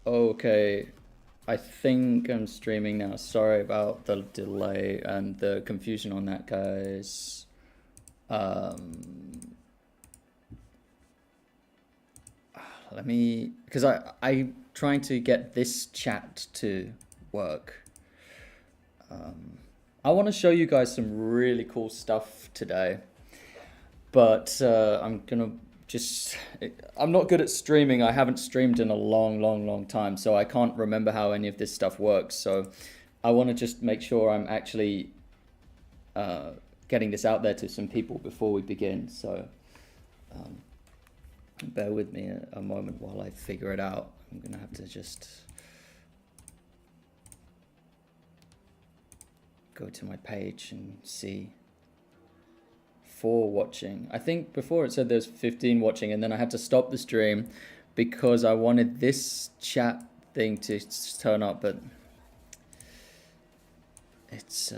Okay, I think I'm streaming now. Sorry about the delay and the confusion on that, guys. Let me, because I'm trying to get this chat to work. I want to show you guys some really cool stuff today, but I'm not good at streaming. I haven't streamed in a long time, so I can't remember how any of this stuff works. So I want to just make sure I'm actually getting this out there to some people before we begin. So bear with me a moment while I figure it out. I'm gonna have to just go to my page and see 4 watching. I think before it said there's 15 watching, and then I had to stop the stream because I wanted this chat thing to turn up, but it's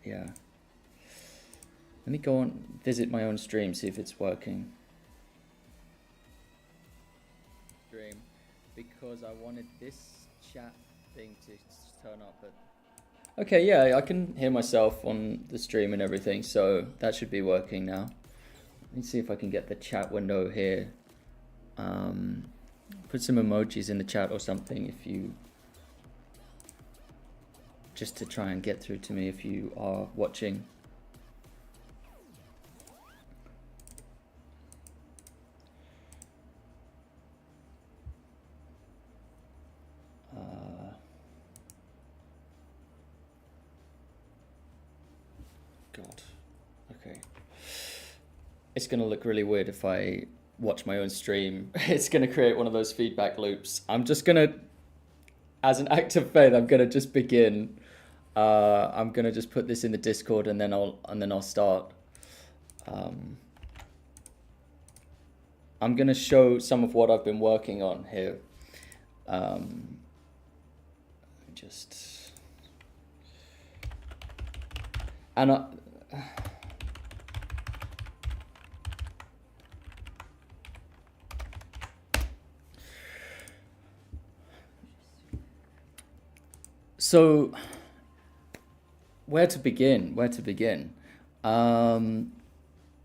yeah. Let me go on, visit my own stream, see if it's working. Stream, because I wanted this chat thing to turn up, but... Okay, yeah, I can hear myself on the stream and everything, so that should be working now. Let me see if I can get the chat window here. Put some emojis in the chat or something if you... just to try and get through to me if you are watching. God. Okay. It's gonna look really weird if I watch my own stream. It's gonna create one of those feedback loops. I'm just gonna, as an act of faith, I'm gonna just begin. I'm gonna just put this in the Discord and then I'll start. I'm gonna show some of what I've been working on here. Just and so where to begin?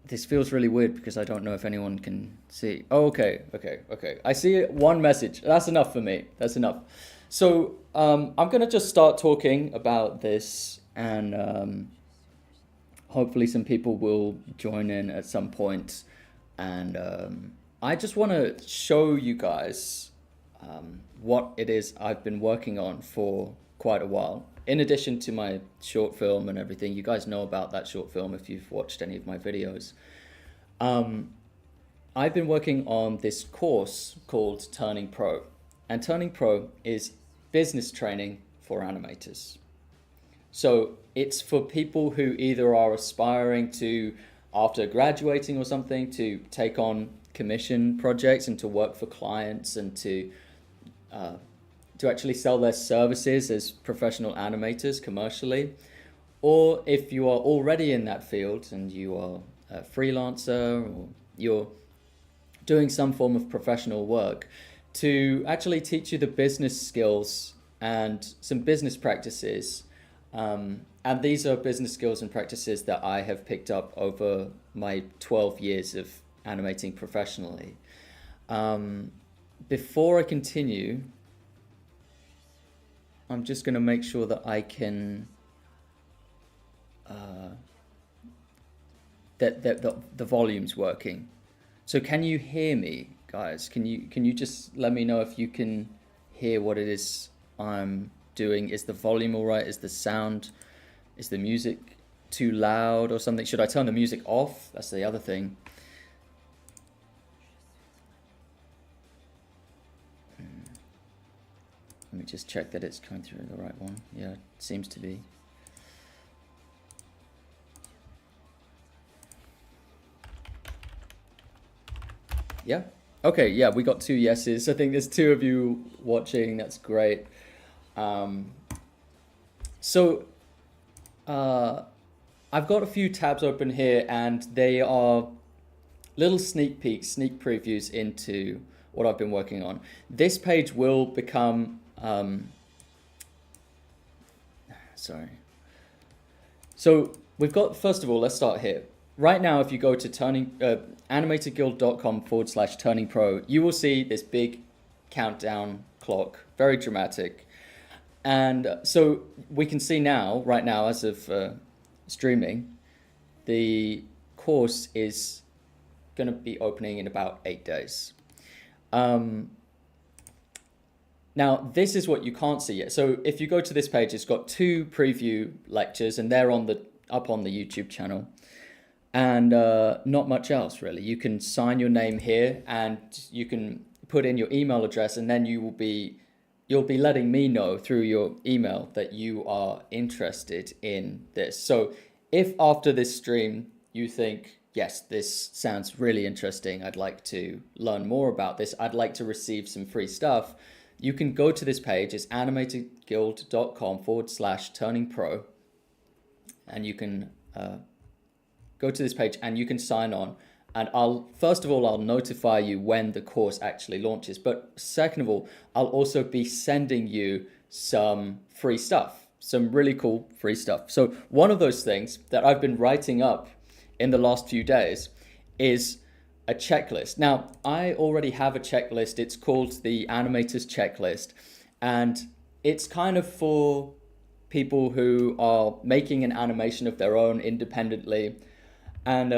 This feels really weird because I don't know if anyone can see. Oh, okay. I see one message. That's enough for me. That's enough. So I'm gonna just start talking about this, and hopefully some people will join in at some point. And I just want to show you guys what it is I've been working on for quite a while. In addition to my short film and everything, you guys know about that short film if you've watched any of my videos. I've been working on this course called Turning Pro. And Turning Pro is business training for animators. So it's for people who either are aspiring to, after graduating or something, to take on commission projects and to work for clients and to actually sell their services as professional animators commercially. Or if you are already in that field and you are a freelancer or you're doing some form of professional work, to actually teach you the business skills and some business practices. And these are business skills and practices that I have picked up over my 12 years of animating professionally. Before I continue, I'm just going to make sure that I can that the volume's working. So can you hear me, guys? Can you just let me know if you can hear what it is I'm doing? Is the volume all right? Is the sound, is the music too loud or something? Should I turn the music off? That's the other thing. Let me just check that it's coming through the right one. Yeah, it seems to be. Yeah. Okay, yeah, we got 2 yeses. I think there's 2 of you watching. That's great. So I've got a few tabs open here, and they are little sneak peeks, sneak previews into what I've been working on. This page will become, sorry. So we've got, first of all, let's start here. Right now, if you go to animatorguild.com/turning pro, you will see this big countdown clock, very dramatic. And so we can see now, right now, as of streaming, the course is going to be opening in about 8 days. Now, this is what you can't see yet. So if you go to this page, it's got 2 preview lectures, and they're up on the YouTube channel. And not much else, really. You can sign your name here, and you can put in your email address, and then you'll be letting me know through your email that you are interested in this. So if after this stream you think, yes, this sounds really interesting, I'd like to learn more about this, I'd like to receive some free stuff, you can go to this page. It's animatorguild.com/turning pro, and you can go to this page and you can sign on. And I'll notify you when the course actually launches. But second of all, I'll also be sending you some free stuff, some really cool free stuff. So one of those things that I've been writing up in the last few days is a checklist. Now, I already have a checklist. It's called the Animators Checklist. And it's kind of for people who are making an animation of their own independently. And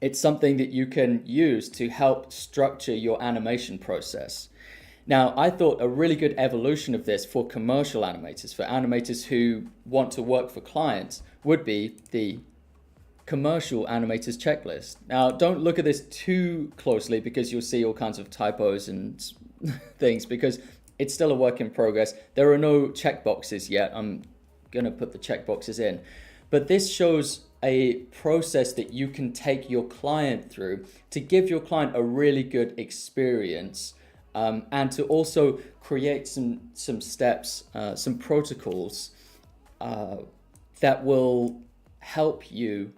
it's something that you can use to help structure your animation process. Now, I thought a really good evolution of this for commercial animators, for animators who want to work for clients, would be the commercial animators checklist. Now, don't look at this too closely because you'll see all kinds of typos and things, because it's still a work in progress. There are no checkboxes yet. I'm going to put the checkboxes in. But this shows a process that you can take your client through to give your client a really good experience, and to also create some steps, some protocols that will help you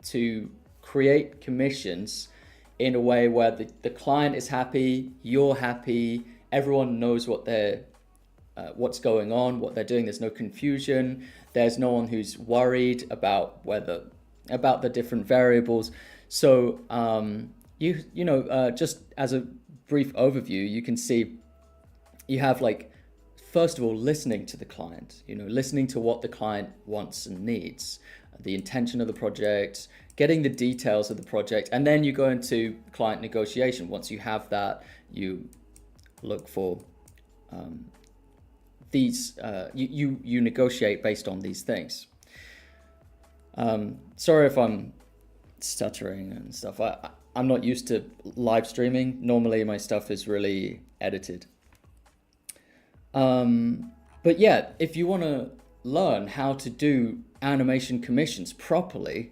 to create commissions in a way where the client is happy, you're happy, everyone knows what's going on, what they're doing. There's no confusion. There's no one who's worried about the different variables. So just as a brief overview, you can see you have, like, first of all, listening to the client, listening to what the client wants and needs, the intention of the project, getting the details of the project, and then you go into client negotiation. Once you have that, you look for you negotiate based on these things. Sorry if I'm stuttering and stuff. I'm not used to live streaming. Normally my stuff is really edited. But yeah, if you want to learn how to do animation commissions properly,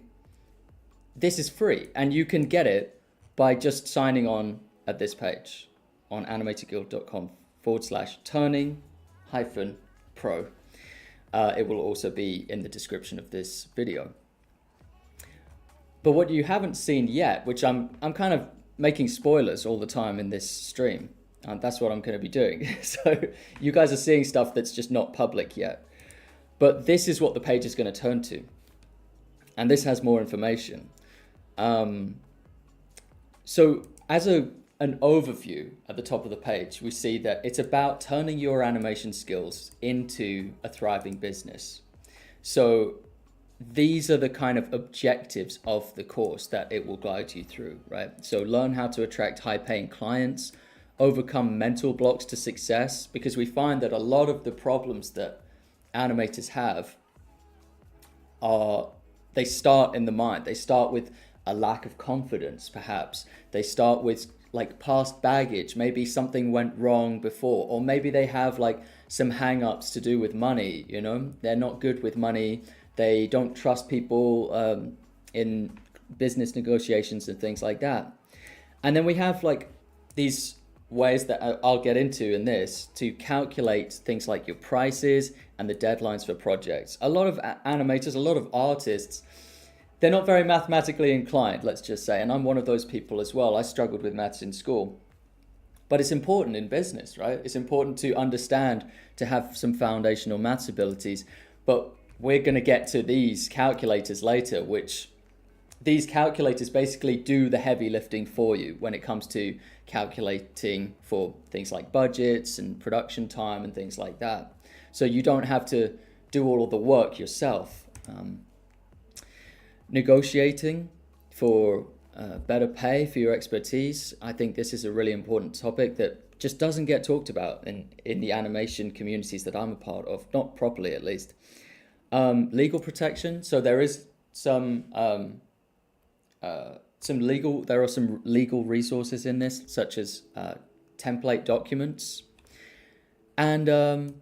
this is free, and you can get it by just signing on at this page on animatorguild.com/turning-pro. It will also be in the description of this video. But what you haven't seen yet, which I'm kind of making spoilers all the time in this stream, and that's what I'm going to be doing. So you guys are seeing stuff that's just not public yet. But this is what the page is going to turn to. And this has more information. So as an overview at the top of the page, we see that it's about turning your animation skills into a thriving business. So these are the kind of objectives of the course that it will guide you through, right? So learn how to attract high-paying clients, overcome mental blocks to success, because we find that a lot of the problems that animators have they start in the mind. They start with a lack of confidence, perhaps. They start with like past baggage. Maybe something went wrong before, or maybe they have like some hang-ups to do with money, They're not good with money. They don't trust people in business negotiations and things like that. And then we have like these ways that I'll get into in this to calculate things like your prices and the deadlines for projects. A lot of animators, a lot of artists, they're not very mathematically inclined, let's just say. And I'm one of those people as well. I struggled with maths in school. But it's important in business, right? It's important to understand, to have some foundational maths abilities. But we're going to get to these calculators later, which these calculators basically do the heavy lifting for you when it comes to calculating for things like budgets and production time and things like that. So you don't have to do all of the work yourself. Negotiating for better pay for your expertise. I think this is a really important topic that just doesn't get talked about in the animation communities that I'm a part of, not properly at least. Legal protection. So there is some legal resources in this, such as template documents, and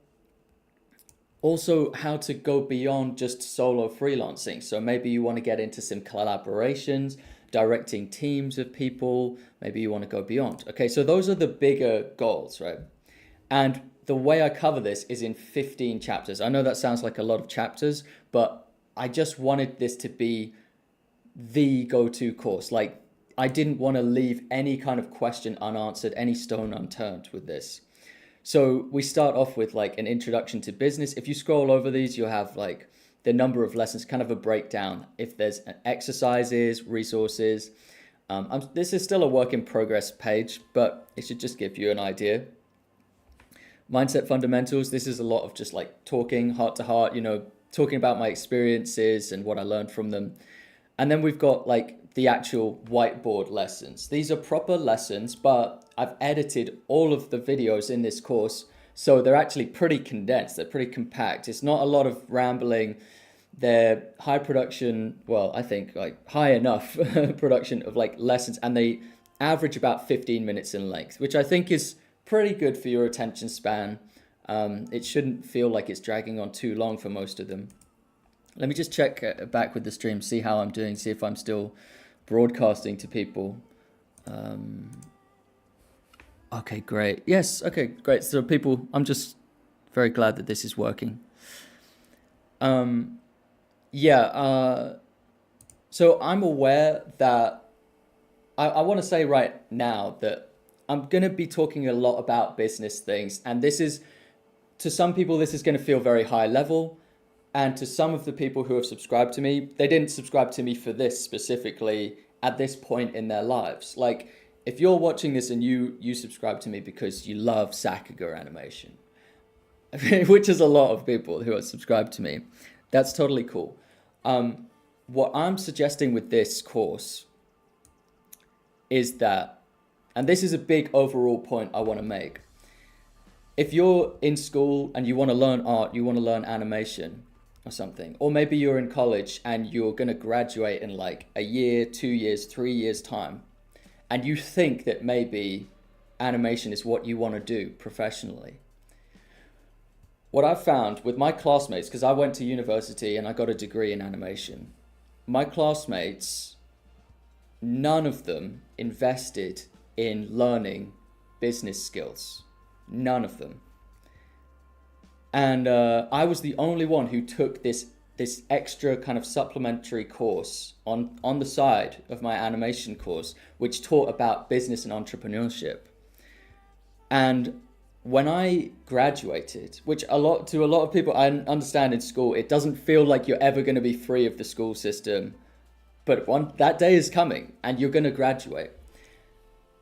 also how to go beyond just solo freelancing. So maybe you want to get into some collaborations, directing teams of people, maybe you want to go beyond. Okay, so those are the bigger goals, right? And the way I cover this is in 15 chapters. I know that sounds like a lot of chapters, but I just wanted this to be the go-to course. Like, I didn't want to leave any kind of question unanswered, any stone unturned with this. So we start off with like an introduction to business. If you scroll over these, you'll have like the number of lessons, kind of a breakdown. If there's exercises, resources. This is still a work in progress page, but it should just give you an idea. Mindset fundamentals. This is a lot of just like talking heart to heart, talking about my experiences and what I learned from them. And then we've got like the actual whiteboard lessons. These are proper lessons, but I've edited all of the videos in this course, so they're actually pretty condensed. They're pretty compact. It's not a lot of rambling. They're high production, well, I think like high enough production of like lessons, and they average about 15 minutes in length, which I think is pretty good for your attention span. It shouldn't feel like it's dragging on too long for most of them. Let me just check back with the stream, see how I'm doing, see if I'm still broadcasting to people. Okay, great. Yes, okay, great. So people, I'm just very glad that this is working. So I'm aware that I want to say right now that I'm going to be talking a lot about business things. And this is, to some people, this is going to feel very high level. And to some of the people who have subscribed to me, they didn't subscribe to me for this specifically at this point in their lives. Like, if you're watching this and you subscribe to me because you love Sakuga animation, which is a lot of people who are subscribed to me, that's totally cool. What I'm suggesting with this course is that, and this is a big overall point I want to make, if you're in school and you want to learn art, you want to learn animation or something, or maybe you're in college and you're going to graduate in like a year, 2 years, 3 years time, and you think that maybe animation is what you want to do professionally. What I've found with my classmates, because I went to university and I got a degree in animation, my classmates, none of them invested in learning business skills. None of them. And I was the only one who took this extra kind of supplementary course on the side of my animation course, which taught about business and entrepreneurship. And when I graduated, which to a lot of people, I understand in school, it doesn't feel like you're ever going to be free of the school system, but that day is coming and you're going to graduate.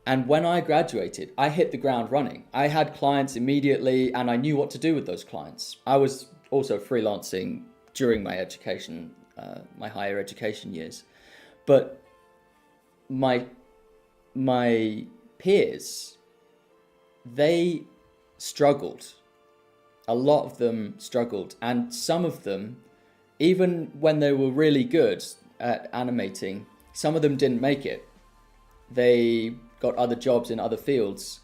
And when I graduated, I hit the ground running. I had clients immediately and I knew what to do with those clients. I was also freelancing during my education, my higher education years. But my peers, they struggled. A lot of them struggled. And some of them, even when they were really good at animating, some of them didn't make it. They got other jobs in other fields.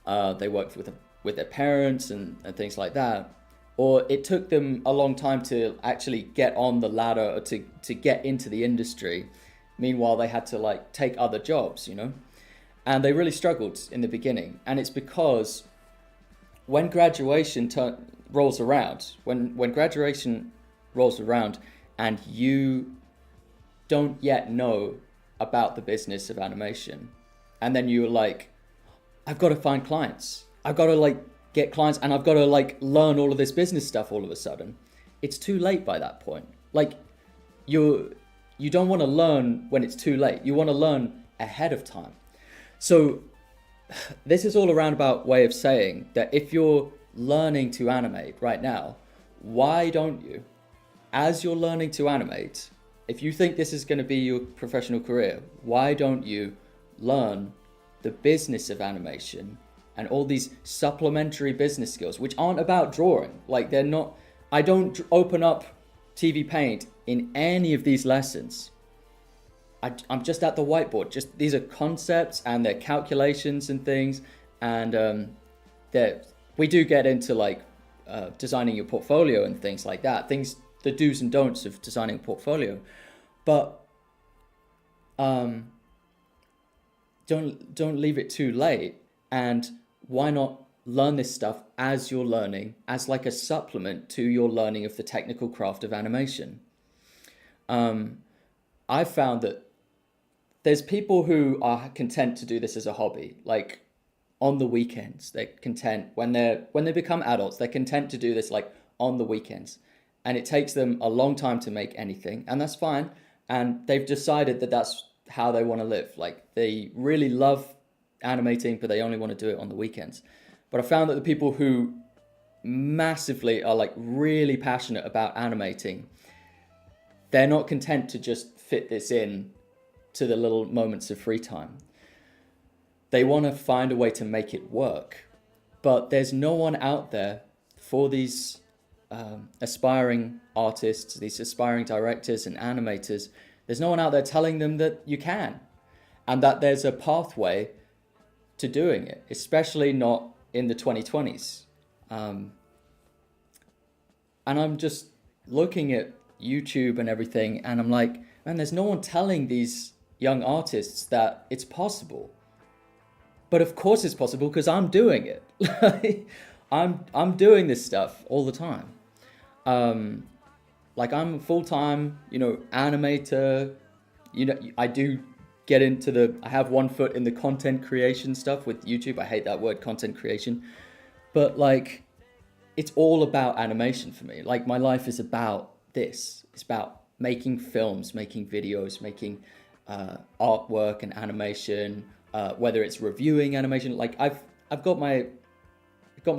They worked with their parents and things like that. Or it took them a long time to actually get on the ladder or to get into the industry. Meanwhile, they had to like take other jobs, and they really struggled in the beginning. And it's because when graduation rolls around, when graduation rolls around and you don't yet know about the business of animation. And then you're like, I've got to find clients. I've got to like get clients, and I've got to like learn all of this business stuff all of a sudden. It's too late by that point. Like you don't want to learn when it's too late. You want to learn ahead of time. So this is all a roundabout way of saying that if you're learning to animate right now, why don't you, as you're learning to animate, if you think this is going to be your professional career, why don't you learn the business of animation and all these supplementary business skills, which aren't about drawing? Like they're not, I don't open up TV Paint in any of these lessons. I'm just at the whiteboard. Just these are concepts and they're calculations and things. And we do get into like designing your portfolio and things like that. Things, the do's and don'ts of designing a portfolio. But don't leave it too late. And why not learn this stuff as you're learning, as like a supplement to your learning of the technical craft of animation? I've found that there's people who are content to do this as a hobby, like on the weekends. They're content when they become adults, they're content to do this like on the weekends. And it takes them a long time to make anything, and that's fine. And they've decided that that's how they want to live. Like they really love animating, but they only want to do it on the weekends. But I found that the people who massively are like really passionate about animating, they're not content to just fit this in to the little moments of free time. They want to find a way to make it work. But there's no one out there for these aspiring artists, these aspiring directors and animators. There's no one out there telling them that you can, and that there's a pathway to doing it, especially not in the 2020s. And I'm just looking at YouTube and everything, and I'm like, man, there's no one telling these young artists that it's possible. But of course it's possible, because I'm doing it. I'm doing this stuff all the time. Like I'm a full-time, animator. I do get into I have one foot in the content creation stuff with YouTube. I hate that word, content creation. But like, it's all about animation for me. Like my life is about this. It's about making films, making videos, making artwork and animation, whether it's reviewing animation. Like I've got my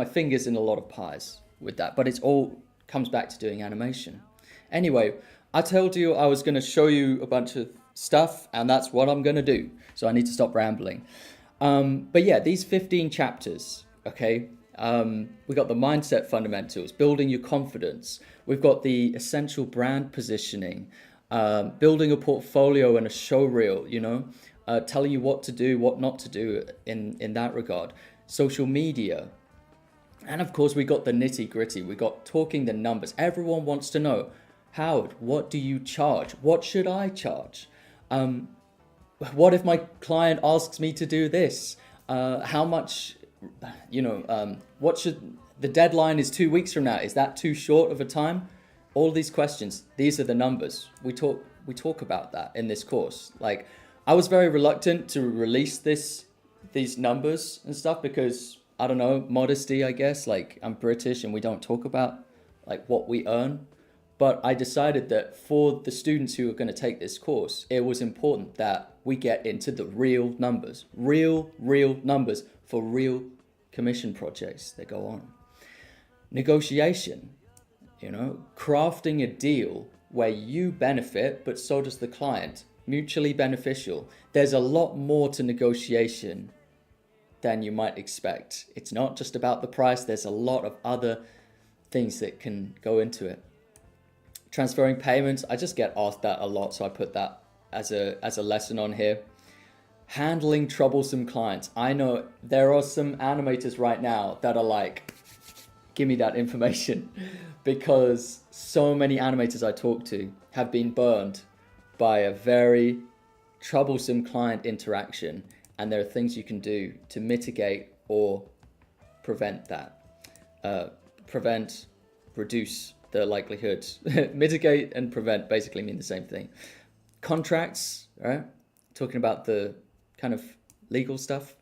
fingers in a lot of pies with that, but it's all comes back to doing animation. Anyway, I told you I was going to show you a bunch of stuff, and that's what I'm going to do. So I need to stop rambling. But yeah, these 15 chapters, okay? We got the mindset fundamentals, building your confidence. We've got the essential brand positioning, building a portfolio and a show reel, telling you what to do, what not to do in that regard. Social media. And of course, we got the nitty gritty. We got talking the numbers. Everyone wants to know, Howard, what do you charge? What should I charge? What if my client asks me to do this? How much, what should, the deadline is 2 weeks from now. Is that too short of a time? All these questions, these are the numbers. We talk about that in this course. Like, I was very reluctant to release these numbers and stuff because, I don't know, modesty, I guess. Like, I'm British and we don't talk about like what we earn. But I decided that for the students who are going to take this course, it was important that we get into the real numbers, real numbers for real commission projects that go on. Negotiation, crafting a deal where you benefit, but so does the client, mutually beneficial. There's a lot more to negotiation than you might expect. It's not just about the price. There's a lot of other things that can go into it. Transferring payments, I just get asked that a lot, so I put that as a lesson on here. Handling troublesome clients. I know there are some animators right now that are like, give me that information, because so many animators I talk to have been burned by a very troublesome client interaction, and there are things you can do to mitigate or prevent that. Reduce the likelihood. Mitigate and prevent basically mean the same thing. contracts, right? Talking about the kind of legal stuff,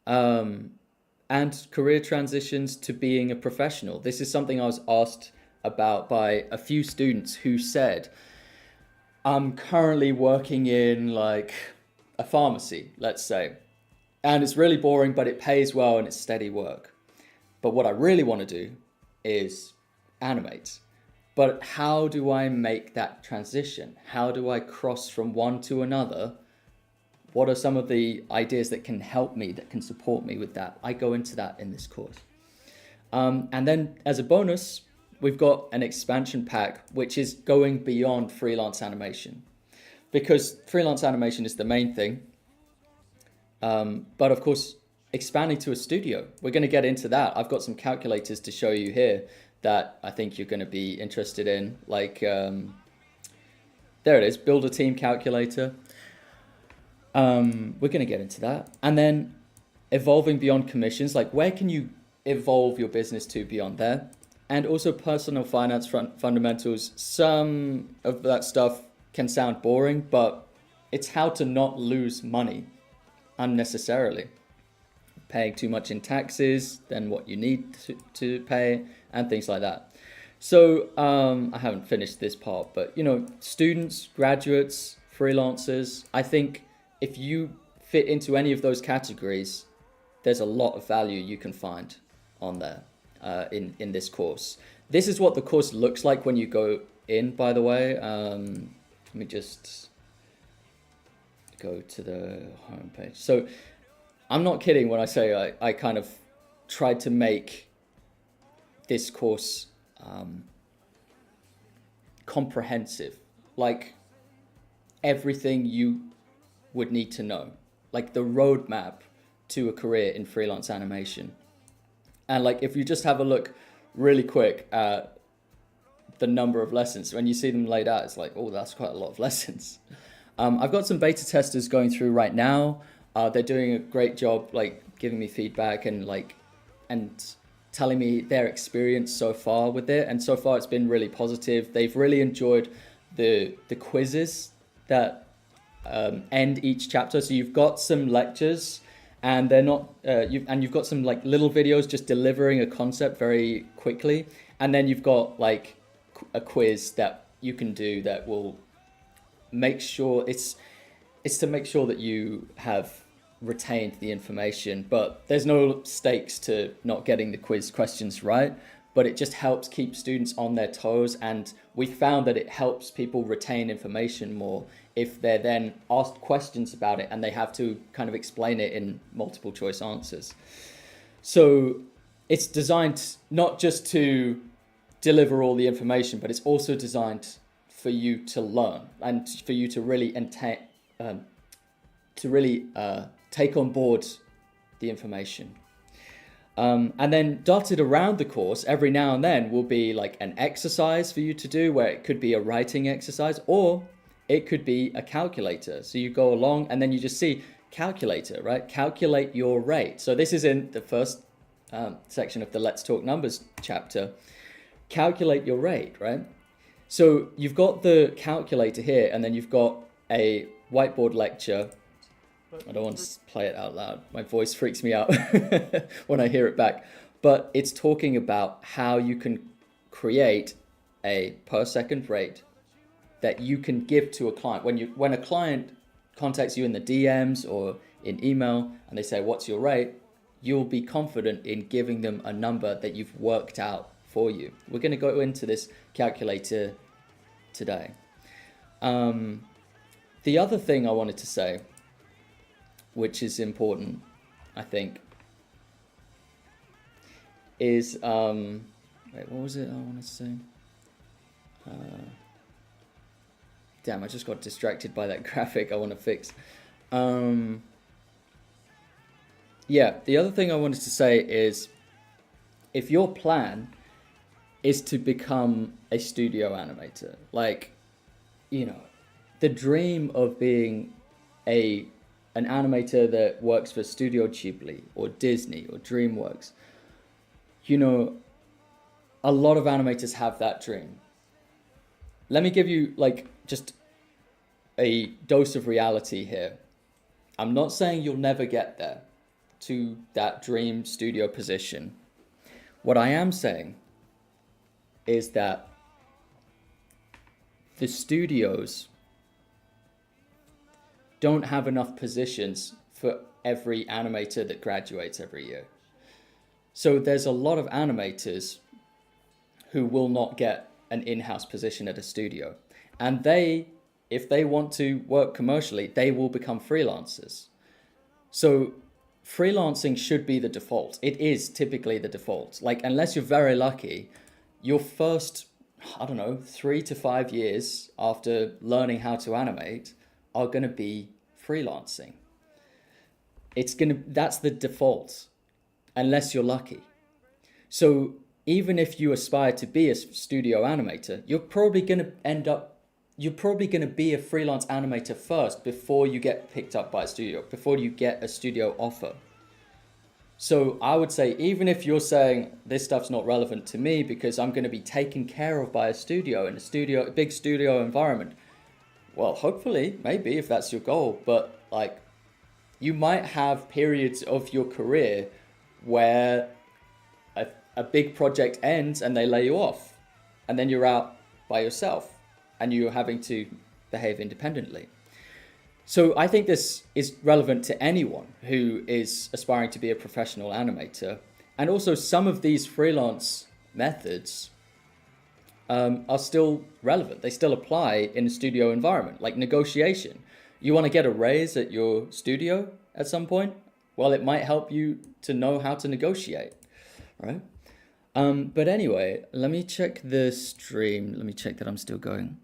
and career transitions to being a professional. This is something I was asked about by a few students who said, I'm currently working in like a pharmacy, let's say, and it's really boring, but it pays well and it's steady work. But what I really want to do is animate. But how do I make that transition? How do I cross from one to another? What are some of the ideas that can help me, that can support me with that? I go into that in this course. And then as a bonus, we've got an expansion pack, which is going beyond freelance animation. Because freelance animation is the main thing. But of course, expanding to a studio, we're going to get into that. I've got some calculators to show you here that I think you're going to be interested in. Like, there it is, build a team calculator. We're going to get into that. And then evolving beyond commissions, like where can you evolve your business to beyond there? And also personal finance fundamentals. Some of that stuff can sound boring, but it's how to not lose money unnecessarily. Paying too much in taxes than what you need to pay and things like that. So I haven't finished this part, but students, graduates, freelancers, I think if you fit into any of those categories, there's a lot of value you can find on there in this course. This is what the course looks like when you go in, by the way. Let me just go to the homepage. So I'm not kidding when I say I kind of tried to make this course comprehensive, like everything you would need to know, like the roadmap to a career in freelance animation. And like if you just have a look really quick at the number of lessons, when you see them laid out, it's like, oh, that's quite a lot of lessons. I've got some beta testers going through right now. They're doing a great job, like giving me feedback and telling me their experience so far with it. And so far it's been really positive. They've really enjoyed the quizzes that end each chapter. So you've got some lectures and they're not, you've got some like little videos just delivering a concept very quickly. And then you've got like a quiz that you can do that will make sure it's to make sure that you have retained the information, but there's no stakes to not getting the quiz questions right, but it just helps keep students on their toes. And we found that it helps people retain information more if they're then asked questions about it and they have to kind of explain it in multiple choice answers. So it's designed not just to deliver all the information, but it's also designed for you to learn and for you to really take on board the information. And then dotted around the course every now and then will be like an exercise for you to do, where it could be a writing exercise or it could be a calculator. So you go along and then you just see calculator, right? Calculate your rate. So this is in the first section of the Let's Talk Numbers chapter. Calculate your rate, right? So you've got the calculator here, and then you've got a whiteboard lecture. I don't want to play it out loud. My voice freaks me out when I hear it back. But it's talking about how you can create a per second rate that you can give to a client. When a client contacts you in the DMs or in email and they say, what's your rate? You'll be confident in giving them a number that you've worked out for you. We're going to go into this calculator today. The other thing I wanted to say, which is important, I think, is, wait, what was it I wanted to say? Damn, I just got distracted by that graphic I want to fix. Yeah, the other thing I wanted to say is, if your plan is to become a studio animator, like, the dream of being an animator that works for Studio Ghibli or Disney or DreamWorks, a lot of animators have that dream. Let me give you just a dose of reality here. I'm not saying you'll never get there to that dream studio position. What I am saying is that the studios don't have enough positions for every animator that graduates every year. So there's a lot of animators who will not get an in-house position at a studio. And if they want to work commercially, they will become freelancers. So freelancing should be the default. It is typically the default. Like, unless you're very lucky, your first, 3 to 5 years after learning how to animate are going to be freelancing. That's the default, unless you're lucky. So even if you aspire to be a studio animator, you're probably going to be a freelance animator first before you get picked up by a studio, before you get a studio offer. So I would say, even if you're saying this stuff's not relevant to me because I'm going to be taken care of by a studio in a big studio environment, well, hopefully, maybe, if that's your goal, but like, you might have periods of your career where a big project ends and they lay you off, and then you're out by yourself and you're having to behave independently. So I think this is relevant to anyone who is aspiring to be a professional animator. And also, some of these freelance methods are still relevant. They still apply in a studio environment, like negotiation. You want to get a raise at your studio at some point? Well, it might help you to know how to negotiate, right? But anyway, let me check the stream. Let me check that I'm still going.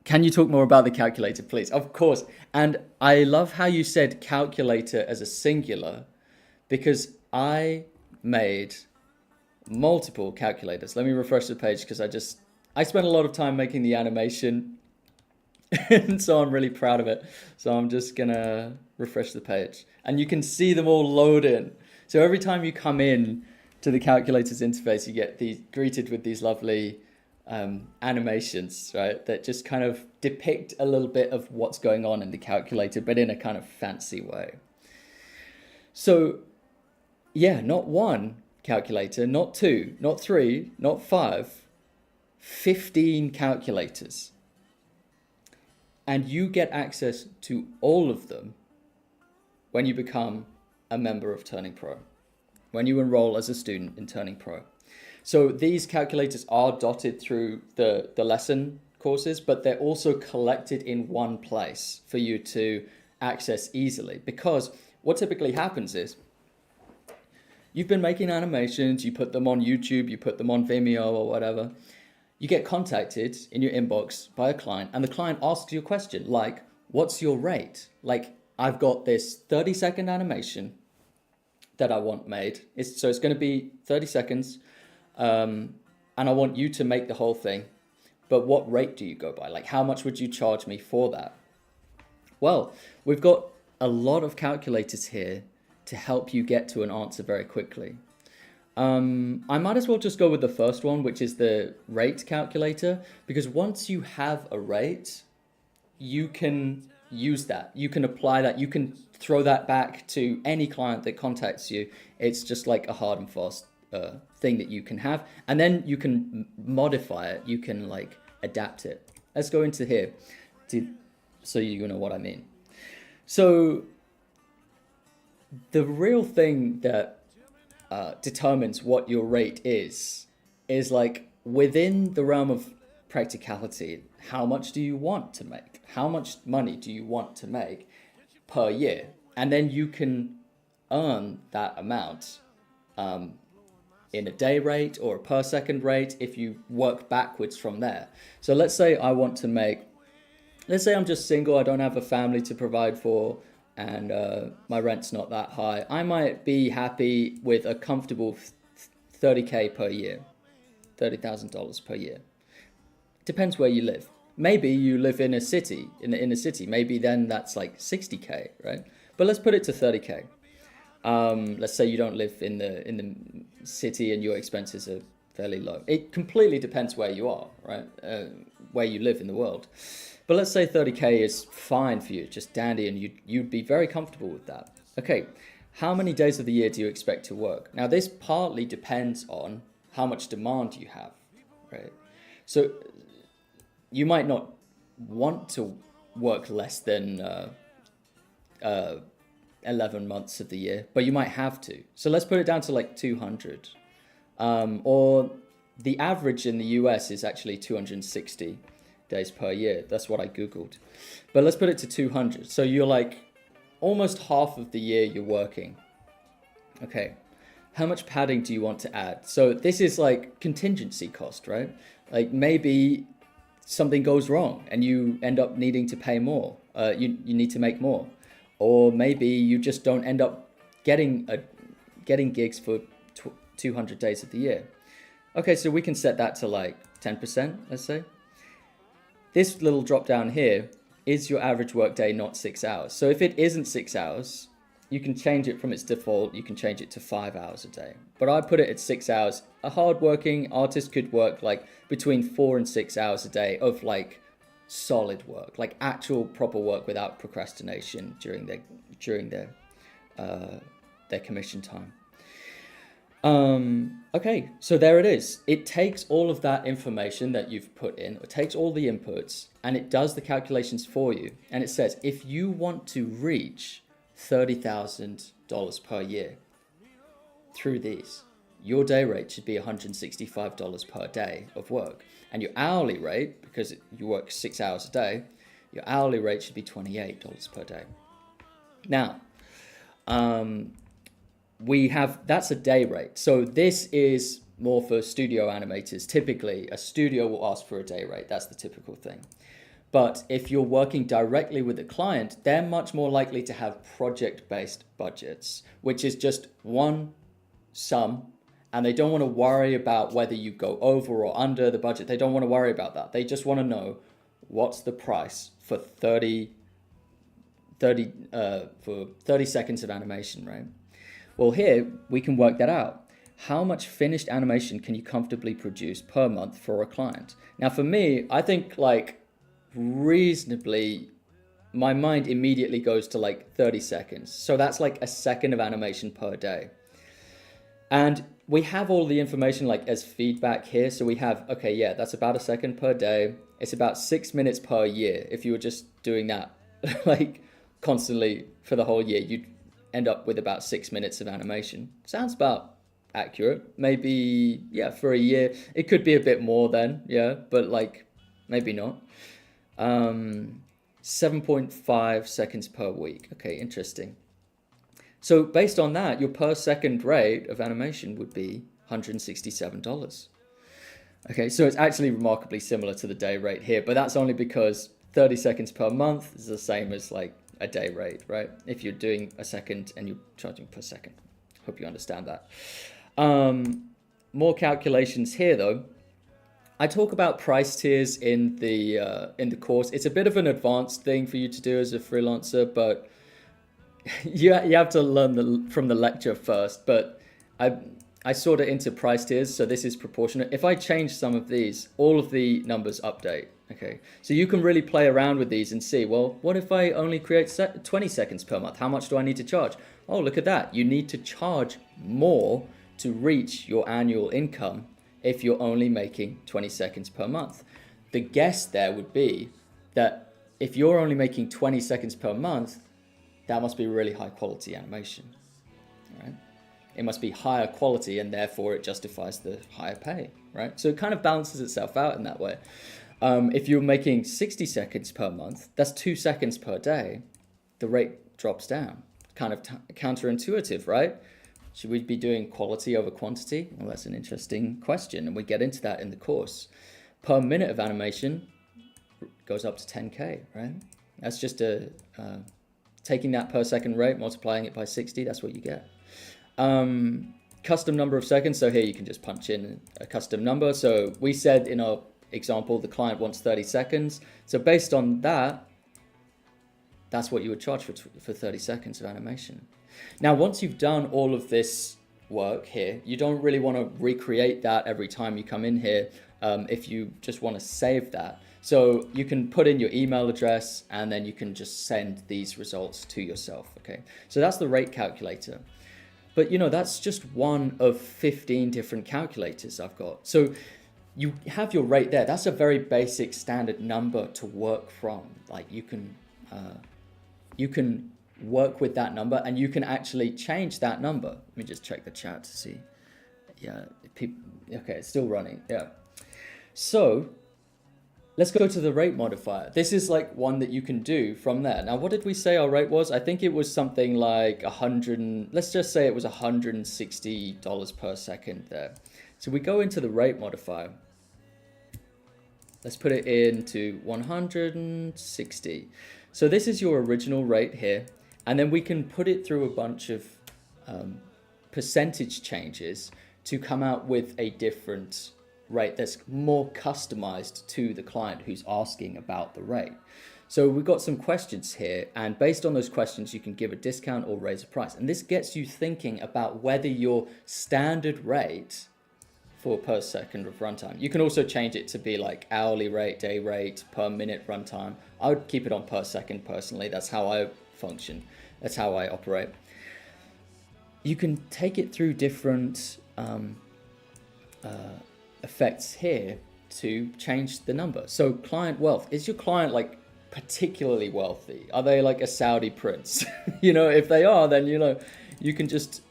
Can you talk more about the calculator, please? Of course. And I love how you said calculator as a singular, because I made multiple calculators. Let me refresh the page, because I spent a lot of time making the animation and so I'm really proud of it. So I'm just gonna refresh the page and you can see them all load in. So every time you come in to the calculator's interface, you get greeted with these lovely animations, right? That just kind of depict a little bit of what's going on in the calculator, but in a kind of fancy way. So yeah, not one calculator, not two, not three, not 5, 15 calculators. And you get access to all of them when you become a member of Turning Pro, when you enroll as a student in Turning Pro. So these calculators are dotted through the lesson courses, but they're also collected in one place for you to access easily. Because what typically happens is, you've been making animations, you put them on YouTube, you put them on Vimeo or whatever. You get contacted in your inbox by a client, and the client asks you a question like, what's your rate? Like, I've got this 30-second animation that I want made. So it's going to be 30 seconds, and I want you to make the whole thing. But what rate do you go by? Like, how much would you charge me for that? Well, we've got a lot of calculators here to help you get to an answer very quickly. I might as well just go with the first one, which is the rate calculator, because once you have a rate, you can use that. You can apply that. You can throw that back to any client that contacts you. It's just like a hard and fast thing that you can have. And then you can modify it. You can like adapt it. Let's go into here so you know what I mean. So the real thing that determines what your rate is like within the realm of practicality. How much do you want to make? How much money do you want to make per year? And then you can earn that amount in a day rate or a per second rate if you work backwards from there. So let's say I'm just single, I don't have a family to provide for, and my rent's not that high. I might be happy with a comfortable 30K per year, $30,000 per year. Depends where you live. Maybe you live in a city, in the inner city. Maybe then that's like 60K, right? But let's put it to 30K. Let's say you don't live in the city and your expenses are fairly low. It completely depends where you are, right? where you live in the world. But let's say 30K is fine for you, just dandy, and you'd be very comfortable with that. Okay, how many days of the year do you expect to work? Now, this partly depends on how much demand you have, right? So you might not want to work less than 11 months of the year, but you might have to. So let's put it down to like 200. Or the average in the US is actually 260 days per year. That's what I Googled. But let's put it to 200. So you're like almost half of the year you're working. Okay. How much padding do you want to add? So this is like contingency cost, right? Like maybe something goes wrong and you end up needing to pay more. You need to make more. Or maybe you just don't end up getting gigs for 200 days of the year. Okay, so we can set that to like 10%, let's say. This little drop down here is your average work day, not 6 hours. So if it isn't 6 hours, you can change it from its default. You can change it to 5 hours a day. But I put it at 6 hours. A hardworking artist could work like between 4 and 6 hours a day of like solid work, like actual proper work without procrastination during their commission time. Okay, so there it is. It takes all of that information that you've put in, it takes all the inputs, and it does the calculations for you. And it says, if you want to reach $30,000 per year through these, your day rate should be $165 per day of work. And your hourly rate, because you work 6 hours a day, your hourly rate should be $28 per day. Now, that's a day rate. So this is more for studio animators. Typically, a studio will ask for a day rate. That's the typical thing. But if you're working directly with a client, they're much more likely to have project-based budgets, which is just one sum, and they don't want to worry about whether you go over or under the budget. They don't want to worry about that. They just want to know what's the price for 30 seconds of animation, right? Well, here we can work that out. How much finished animation can you comfortably produce per month for a client? Now, for me, I think like reasonably, my mind immediately goes to like 30 seconds. So that's like a second of animation per day. And we have all the information like as feedback here. So we have, okay, yeah, that's about a second per day. It's about 6 minutes per year. If you were just doing that like constantly for the whole year, you'd end up with about 6 minutes of animation. Sounds about accurate. Maybe, yeah, for a year. It could be a bit more then, yeah, but like maybe not. 7.5 seconds per week. Okay, interesting. So based on that, your per second rate of animation would be $167. Okay, so it's actually remarkably similar to the day rate here, but that's only because 30 seconds per month is the same as like a day rate, right? If you're doing a second and you're charging per second. Hope you understand that. More calculations here though. I talk about price tiers in the course. It's a bit of an advanced thing for you to do as a freelancer, but you have to learn from the lecture first. But I sort it into price tiers, so this is proportionate. If I change some of these, all of the numbers update. Okay, so you can really play around with these and see, well, what if I only create 20 seconds per month? How much do I need to charge? Oh, look at that. You need to charge more to reach your annual income if you're only making 20 seconds per month. The guess there would be that if you're only making 20 seconds per month, that must be really high quality animation, right? It must be higher quality and therefore it justifies the higher pay, right? So it kind of balances itself out in that way. If you're making 60 seconds per month, that's 2 seconds per day, the rate drops down. Kind of counterintuitive, right? Should we be doing quality over quantity? Well, that's an interesting question, and we get into that in the course. Per minute of animation goes up to 10K, right? That's just taking that per second rate, multiplying it by 60, that's what you get. Custom number of seconds, so here you can just punch in a custom number. So we said in our example, the client wants 30 seconds. So based on that, that's what you would charge for 30 seconds of animation. Now, once you've done all of this work here, you don't really want to recreate that every time you come in here if you just want to save that. So you can put in your email address and then you can just send these results to yourself. Okay, so that's the rate calculator. But that's just one of 15 different calculators I've got. So you have your rate there. That's a very basic standard number to work from. Like you can work with that number, and you can actually change that number. Let me just check the chat to see. Yeah, okay, it's still running. Yeah. So let's go to the rate modifier. This is like one that you can do from there. Now, what did we say our rate was? I think it was something like let's just say it was $160 per second there. So we go into the rate modifier. Let's put it into 160. So this is your original rate here. And then we can put it through a bunch of percentage changes to come out with a different rate that's more customized to the client who's asking about the rate. So we've got some questions here, and based on those questions, you can give a discount or raise a price. And this gets you thinking about whether your standard rate for per second of runtime. You can also change it to be like hourly rate, day rate, per minute runtime. I would keep it on per second personally. That's how I function. That's how I operate. You can take it through different effects here to change the number. So client wealth, is your client like particularly wealthy? Are they like a Saudi prince? If they are, then you can just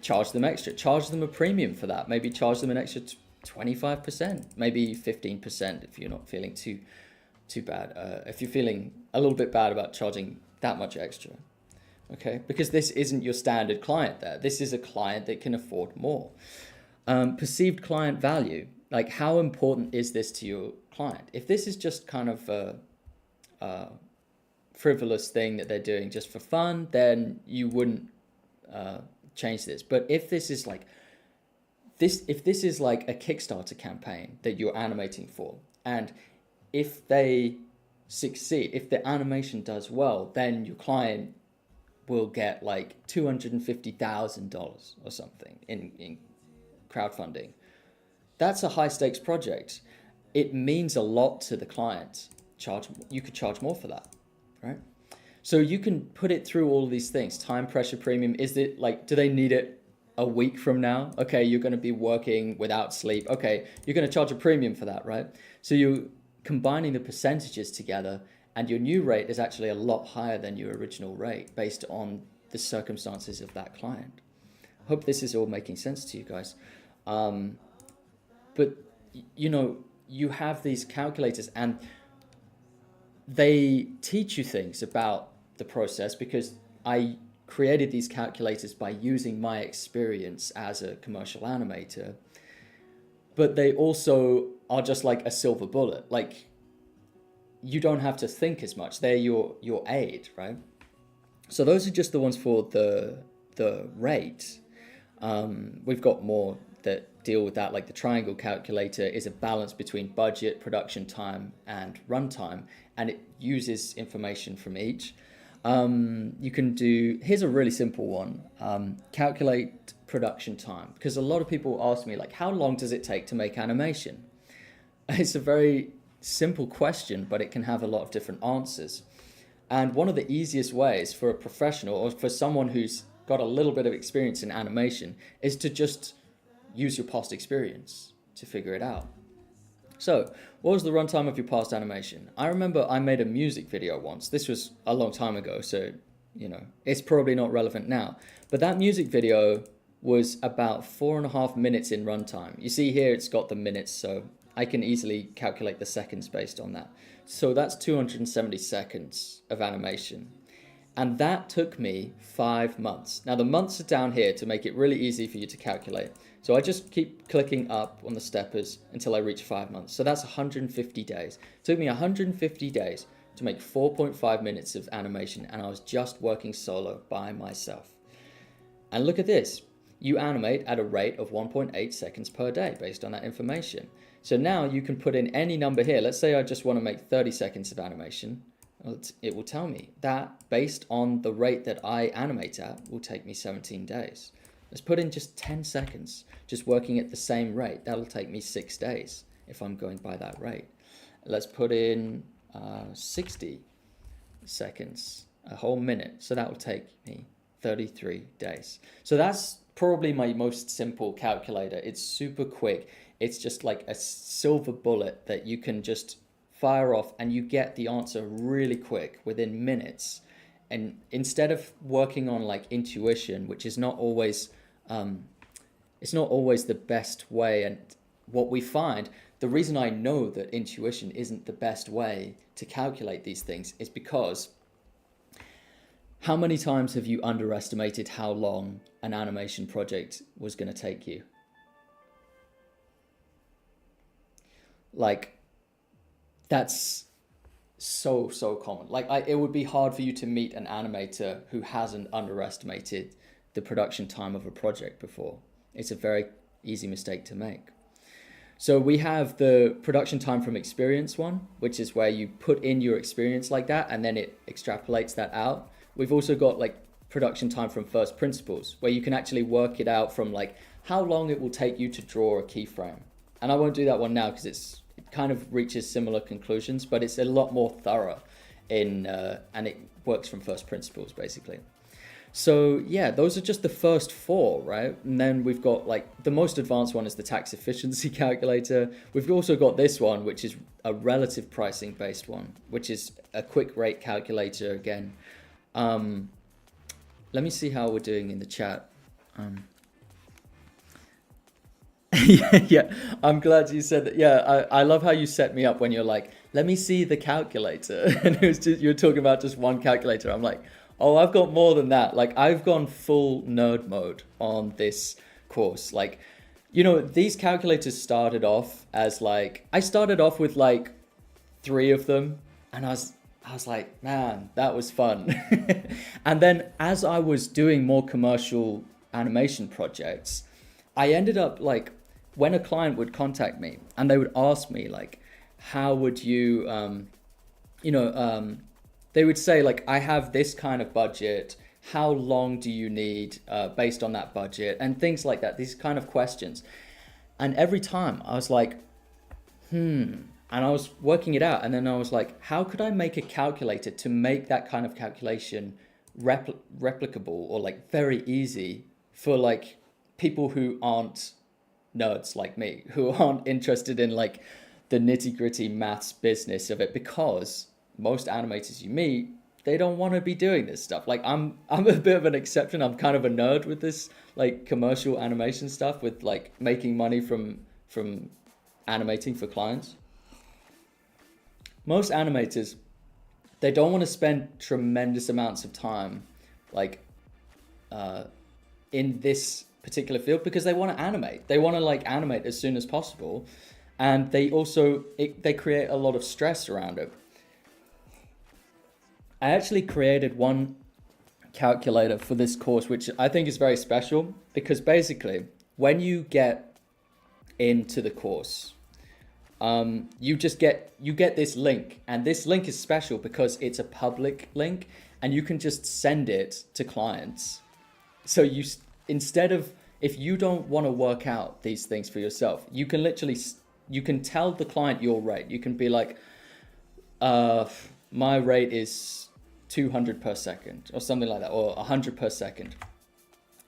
charge them extra, charge them a premium for that, maybe charge them an extra 25%, maybe 15% if you're not feeling too bad, if you're feeling a little bit bad about charging that much extra. Okay, because this isn't your standard client there. This is a client that can afford more. Perceived client value, like how important is this to your client? If this is just kind of a frivolous thing that they're doing just for fun, then you wouldn't change this. But if this is like if this is like a Kickstarter campaign that you're animating for, and if they succeed, if the animation does well, then your client will get like $250,000 or something in crowdfunding. That's a high stakes project. It means a lot to the client. You could charge more for that, right? So you can put it through all of these things. Time pressure premium. Is it like, do they need it a week from now? Okay, you're going to be working without sleep. Okay, you're going to charge a premium for that, right? So you're combining the percentages together, and your new rate is actually a lot higher than your original rate based on the circumstances of that client. I hope this is all making sense to you guys. But you have these calculators, and they teach you things about the process, because I created these calculators by using my experience as a commercial animator. But they also are just like a silver bullet. Like, you don't have to think as much. They're your aid, right? So those are just the ones for the rate. We've got more that deal with that, like the triangle calculator is a balance between budget, production time, and runtime, and it uses information from each. You can do, here's a really simple one, calculate production time, because a lot of people ask me, like, how long does it take to make animation? It's a very simple question, but it can have a lot of different answers. And one of the easiest ways for a professional, or for someone who's got a little bit of experience in animation, is to just use your past experience to figure it out. So, what was the runtime of your past animation? I remember I made a music video once. This was a long time ago, so, it's probably not relevant now. But that music video was about 4.5 minutes in runtime. You see here, it's got the minutes, so I can easily calculate the seconds based on that. So that's 270 seconds of animation. And that took me 5 months. Now the months are down here to make it really easy for you to calculate. So I just keep clicking up on the steppers until I reach 5 months. So that's 150 days. It took me 150 days to make 4.5 minutes of animation, and I was just working solo by myself. And look at this. You animate at a rate of 1.8 seconds per day based on that information. So now you can put in any number here. Let's say I just want to make 30 seconds of animation. It will tell me that based on the rate that I animate at will take me 17 days. Let's put in just 10 seconds, just working at the same rate. That'll take me 6 days if I'm going by that rate. Let's put in 60 seconds, a whole minute. So that will take me 33 days. So that's probably my most simple calculator. It's super quick. It's just like a silver bullet that you can just fire off and you get the answer really quick within minutes. And instead of working on like intuition, which is not always it's not always the best way. And what we find, the reason I know that intuition isn't the best way to calculate these things is because how many times have you underestimated how long an animation project was going to take you? Like, that's so common. Like, it would be hard for you to meet an animator who hasn't underestimated the production time of a project before. It's a very easy mistake to make. So we have the production time from experience one, which is where you put in your experience like that and then it extrapolates that out. We've also got like production time from first principles, where you can actually work it out from like how long it will take you to draw a keyframe. And I won't do that one now because it kind of reaches similar conclusions, but it's a lot more thorough and it works from first principles basically. So yeah, those are just the first four, right? And then we've got like the most advanced one is the tax efficiency calculator. We've also got this one, which is a relative pricing based one, which is a quick rate calculator again. Let me see how we're doing in the chat. Yeah, I'm glad you said that. Yeah, I love how you set me up when you're like, let me see the calculator. And it was just, you're talking about just one calculator. I'm like, oh, I've got more than that. Like, I've gone full nerd mode on this course. Like, you know, these calculators started off as like, I started off with like 3 of them, and I was like, man, that was fun. And then as I was doing more commercial animation projects, I ended up like, when a client would contact me and they would ask me like, how would you, they would say like, I have this kind of budget. How long do you need based on that budget? And things like that, these kind of questions. And every time I was like, and I was working it out. And then I was like, how could I make a calculator to make that kind of calculation replicable or like very easy for like people who aren't nerds like me, who aren't interested in like the nitty gritty maths business of it, because most animators you meet, they don't want to be doing this stuff. Like I'm a bit of an exception. I'm kind of a nerd with this like commercial animation stuff, with like making money from animating for clients. Most animators, they don't want to spend tremendous amounts of time like in this particular field, because they want to animate. They want to like animate as soon as possible. And they also, they create a lot of stress around it. I actually created one calculator for this course, which I think is very special, because basically when you get into the course, you get this link, and this link is special because it's a public link and you can just send it to clients. So instead of, if you don't want to work out these things for yourself, you can literally, you can tell the client your rate. You can be like, my rate is 200 per second or something like that, or 100 per second.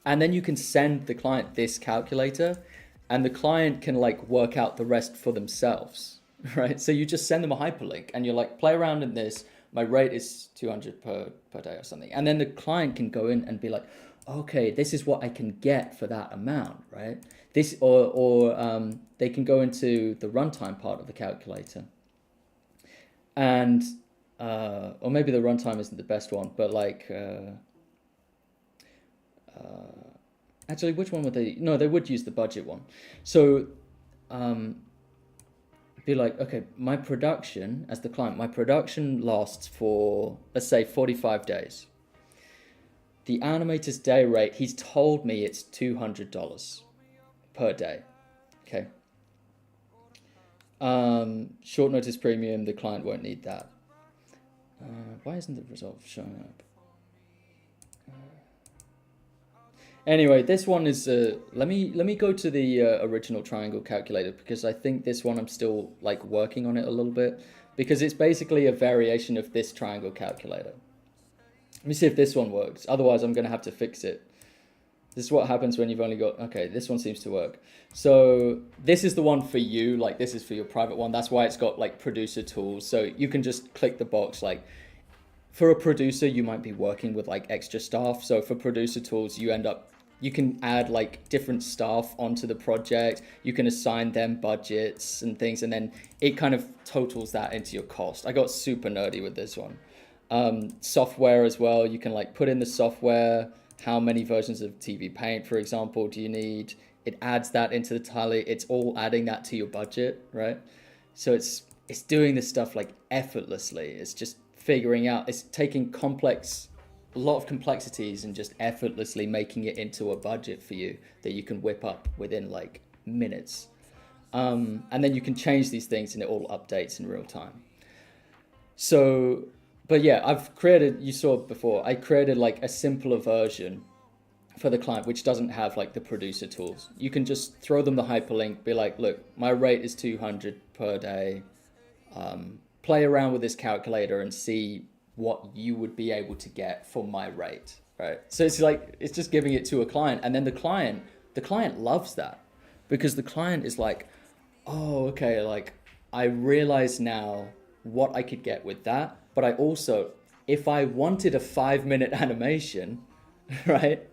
And then you can send the client this calculator, and the client can like work out the rest for themselves, right? So you just send them a hyperlink and you're like, play around in this. My rate is 200 per day or something. And then the client can go in and be like, okay, this is what I can get for that amount, right? This, or they can go into the runtime part of the calculator. And, or maybe the runtime isn't the best one, but like, actually, which one would they? No, they would use the budget one. So, be like, okay, my production, as the client, my production lasts for, let's say, 45 days. The animator's day rate, he's told me it's $200 per day. Okay. Short notice premium, the client won't need that. Why isn't the result showing up? Anyway, this one is let me go to the original triangle calculator because I think this one I'm still like working on it a little bit because it's basically a variation of this triangle calculator. Let me see if this one works. Otherwise, I'm going to have to fix it. This is what happens when you've only got, okay, this one seems to work. So this is the one for you, like this is for your private one. That's why it's got like producer tools. So you can just click the box. Like for a producer, you might be working with like extra staff. So for producer tools, you can add like different staff onto the project. You can assign them budgets and things, and then it kind of totals that into your cost. I got super nerdy with this one. Software as well. You can like put in the software, how many versions of TV Paint, for example, do you need? It adds that into the tally. It's all adding that to your budget, right? So it's doing this stuff like effortlessly. It's just figuring out, it's taking a lot of complexities and just effortlessly making it into a budget for you that you can whip up within like minutes. And then you can change these things and it all updates in real time. So, but yeah, you saw before, I created like a simpler version for the client, which doesn't have like the producer tools. You can just throw them the hyperlink, be like, look, my rate is 200 per day. Play around with this calculator and see what you would be able to get for my rate, right? So it's like, it's just giving it to a client, and then the client loves that because the client is like, oh, okay, like I realize now what I could get with that, but I also, if I wanted a 5-minute animation, right,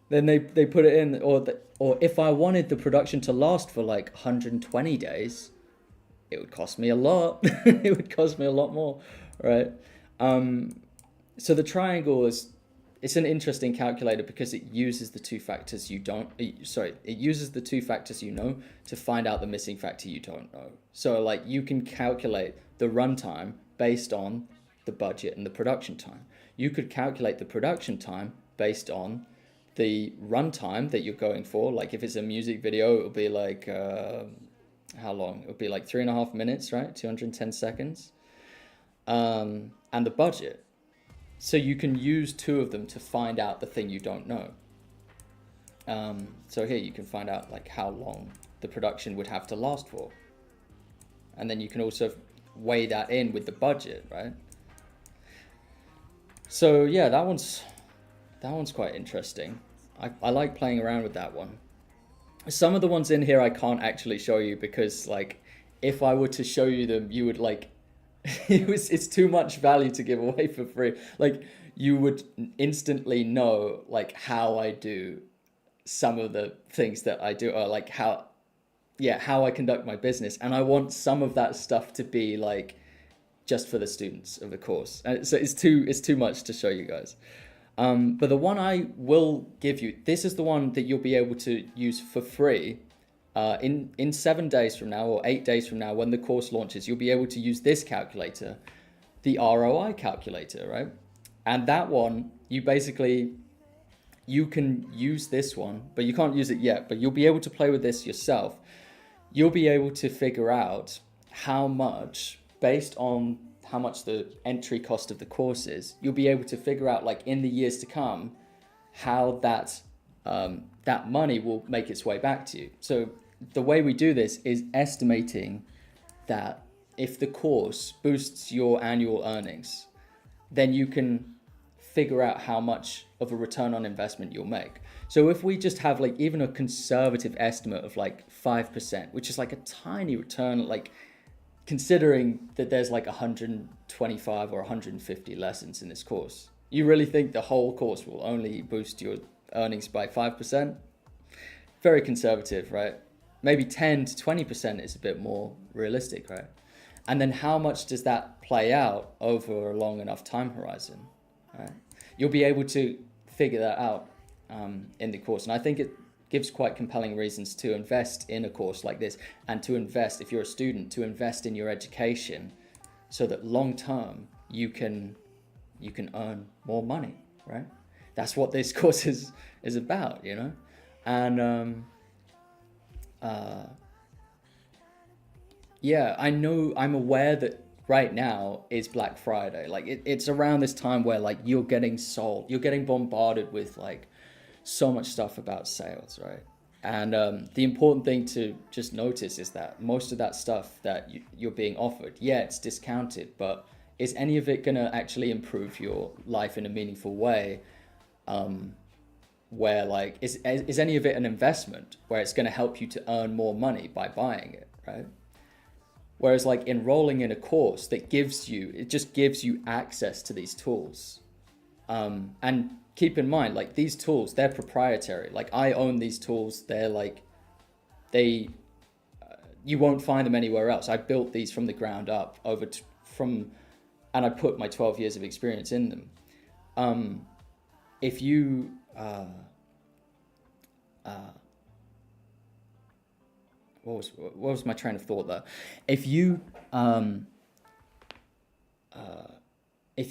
then they put it in, or if I wanted the production to last for like 120 days, it would cost me a lot. It would cost me a lot more, right? So the triangle it's an interesting calculator because it uses the two factors it uses the two factors you know to find out the missing factor you don't know. So like you can calculate the runtime based on the budget and the production time. You could calculate the production time based on the runtime that you're going for. Like if it's a music video, it'll be like, how long? It'll be like 3.5 minutes, right? 210 seconds. And the budget. So you can use two of them to find out the thing you don't know. So here you can find out like how long the production would have to last for. And then you can also weigh that in with the budget, right? So yeah, that one's quite interesting. I like playing around with that one. Some of the ones in here I can't actually show you because like if I were to show you them, you would like it's too much value to give away for free. Like you would instantly know like how I do some of the things that I do, or like how I conduct my business. And I want some of that stuff to be like just for the students of the course. And so it's too much to show you guys. But the one I will give you, this is the one that you'll be able to use for free. In 7 days from now or 8 days from now, when the course launches, you'll be able to use this calculator, the ROI calculator, right? And that one, you can use this one, but you can't use it yet, but you'll be able to play with this yourself. You'll be able to figure out how much, based on how much the entry cost of the course is, you'll be able to figure out like in the years to come, how that money will make its way back to you. So the way we do this is estimating that if the course boosts your annual earnings, then you can figure out how much of a return on investment you'll make. So if we just have like even a conservative estimate of like 5%, which is like a tiny return, like considering that there's like 125 or 150 lessons in this course, you really think the whole course will only boost your earnings by 5%? Very conservative, right? Maybe 10 to 20% is a bit more realistic, right? And then how much does that play out over a long enough time horizon, right? You'll be able to figure that out in the course. And I think it gives quite compelling reasons to invest in a course like this, and to invest, if you're a student, to invest in your education so that long term you can earn more money, right? That's what this course is about, you know? And yeah, I'm aware that right now is Black Friday. Like it's around this time where like you're getting bombarded with like so much stuff about sales, right? And the important thing to just notice is that most of that stuff that you're being offered, yeah, it's discounted, but is any of it going to actually improve your life in a meaningful way? Where like, is any of it an investment where it's going to help you to earn more money by buying it, right? Whereas like enrolling in a course that just gives you access to these tools. And keep in mind, like these tools, they're proprietary. Like I own these tools. They're like, you won't find them anywhere else. I built these from the ground up and I put my 12 years of experience in them. If you, what was my train of thought there? If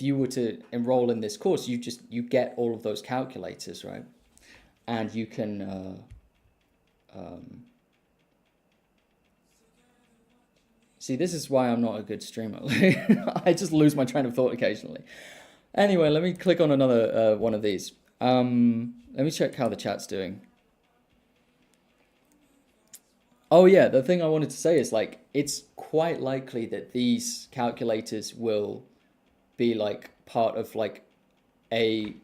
you were to enroll in this course, you get all of those calculators, right? And you can see, this is why I'm not a good streamer. I just lose my train of thought occasionally. Anyway, let me click on another one of these. Let me check how the chat's doing. Oh yeah, the thing I wanted to say is like, it's quite likely that these calculators will be like part of like an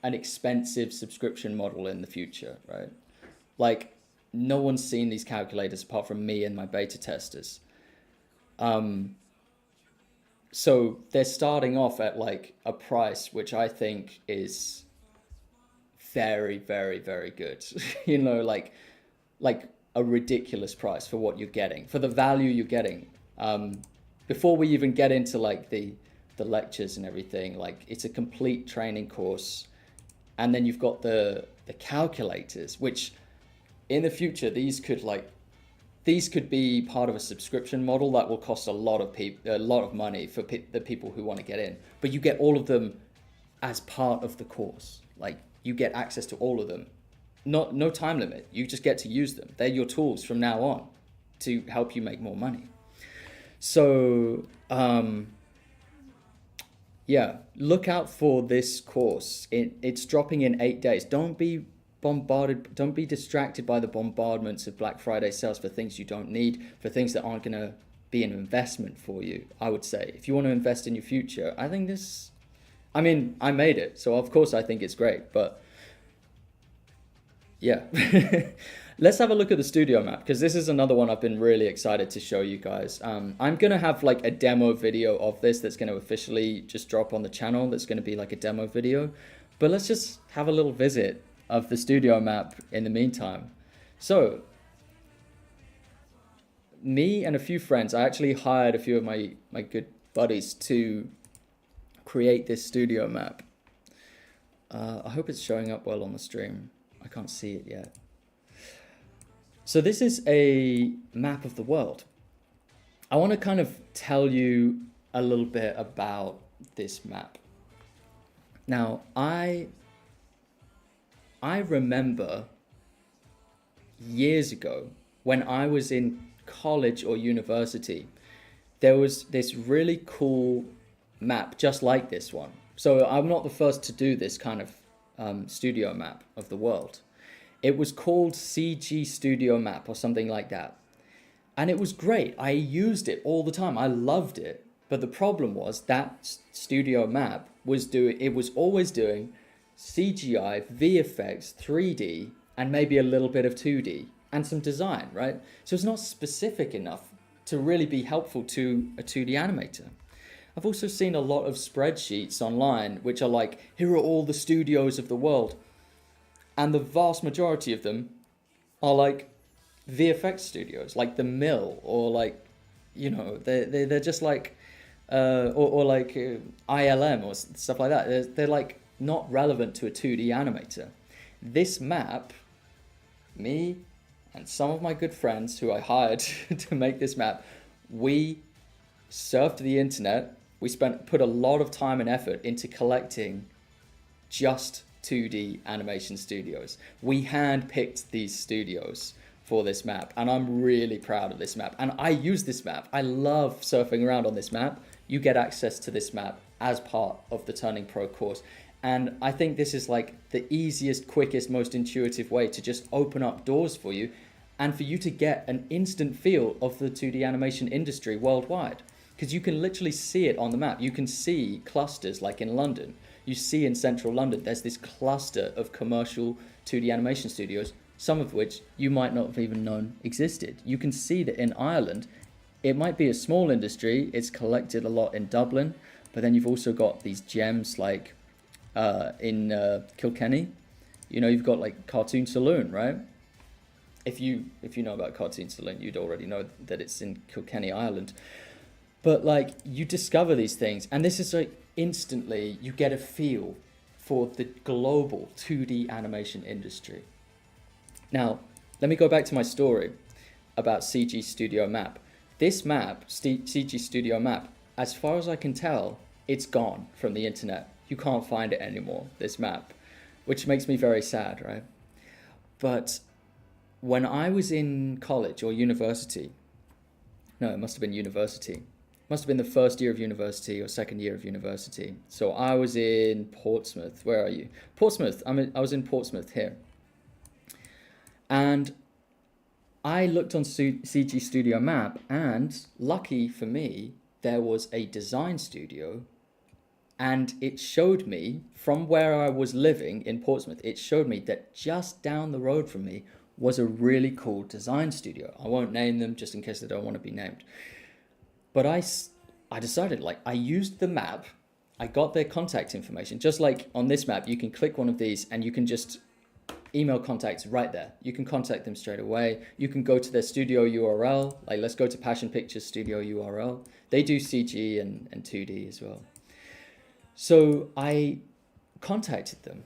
expensive subscription model in the future, right? Like no one's seen these calculators apart from me and my beta testers. So they're starting off at like a price which I think is very, very, very good. You know, like a ridiculous price for what you're getting, for the value you're getting. Before we even get into like the lectures and everything, like it's a complete training course. And then you've got the calculators, which in the future, these could be part of a subscription model that will cost a lot of money for the people who want to get in. But you get all of them as part of the course. Like you get access to all of them. No time limit. You just get to use them. They're your tools from now on to help you make more money. So yeah, look out for this course. It's dropping in 8 days. Don't be bombarded. Don't be distracted by the bombardments of Black Friday sales for things you don't need, for things that aren't going to be an investment for you. I would say if you want to invest in your future, I think I made it, so of course I think it's great, but yeah. Let's have a look at the studio map, because this is another one I've been really excited to show you guys. I'm going to have like a demo video of this that's going to officially just drop on the channel. That's going to be like a demo video, but let's just have a little visit of the studio map in the meantime. So me and a few friends, I actually hired a few of my good buddies to create this studio map. I hope it's showing up well on the stream. I can't see it yet. So this is a map of the world. I want to kind of tell you a little bit about this map. Now, I remember years ago when I was in college or university, there was this really cool map just like this one. So I'm not the first to do this kind of studio map of the world. It was called CG Studio Map or something like that. And it was great. I used it all the time. I loved it. But the problem was that studio map was always doing CGI, VFX, 3D, and maybe a little bit of 2D and some design, right? So it's not specific enough to really be helpful to a 2D animator. I've also seen a lot of spreadsheets online which are like, here are all the studios of the world. And the vast majority of them are like VFX studios, like The Mill, or like, you know, they're just like, or like ILM or stuff like that. They're like not relevant to a 2D animator. This map, me and some of my good friends who I hired to make this map, we surfed the internet. We put a lot of time and effort into collecting just 2D animation studios. We handpicked these studios for this map, and I'm really proud of this map. And I use this map. I love surfing around on this map. You get access to this map as part of the Turning Pro course. And I think this is like the easiest, quickest, most intuitive way to just open up doors for you and for you to get an instant feel of the 2D animation industry worldwide. Because you can literally see it on the map. You can see clusters like in London. You see in central London, there's this cluster of commercial 2D animation studios, some of which you might not have even known existed. You can see that in Ireland, it might be a small industry. It's collected a lot in Dublin, but then you've also got these gems like in Kilkenny. You know, you've got like Cartoon Saloon, right? If you know about Cartoon Saloon, you'd already know that it's in Kilkenny, Ireland. But like you discover these things, and this is like instantly you get a feel for the global 2D animation industry. Now, let me go back to my story about CG Studio Map. This map, CG Studio Map, as far as I can tell, it's gone from the internet. You can't find it anymore, this map, which makes me very sad, right? But when I was in college or university, no, it must have been university. Must have been the first year of university or second year of university. So I was in Portsmouth. Where are you? Portsmouth. I was in Portsmouth here. And I looked on CG Studio Map, and lucky for me, there was a design studio, and it showed me from where I was living in Portsmouth, it showed me that just down the road from me was a really cool design studio. I won't name them just in case they don't want to be named. But I decided, like, I used the map, I got their contact information, just like on this map, you can click one of these and you can just email contacts right there. You can contact them straight away. You can go to their studio URL, like let's go to Passion Pictures studio URL. They do CG and 2D as well. So I contacted them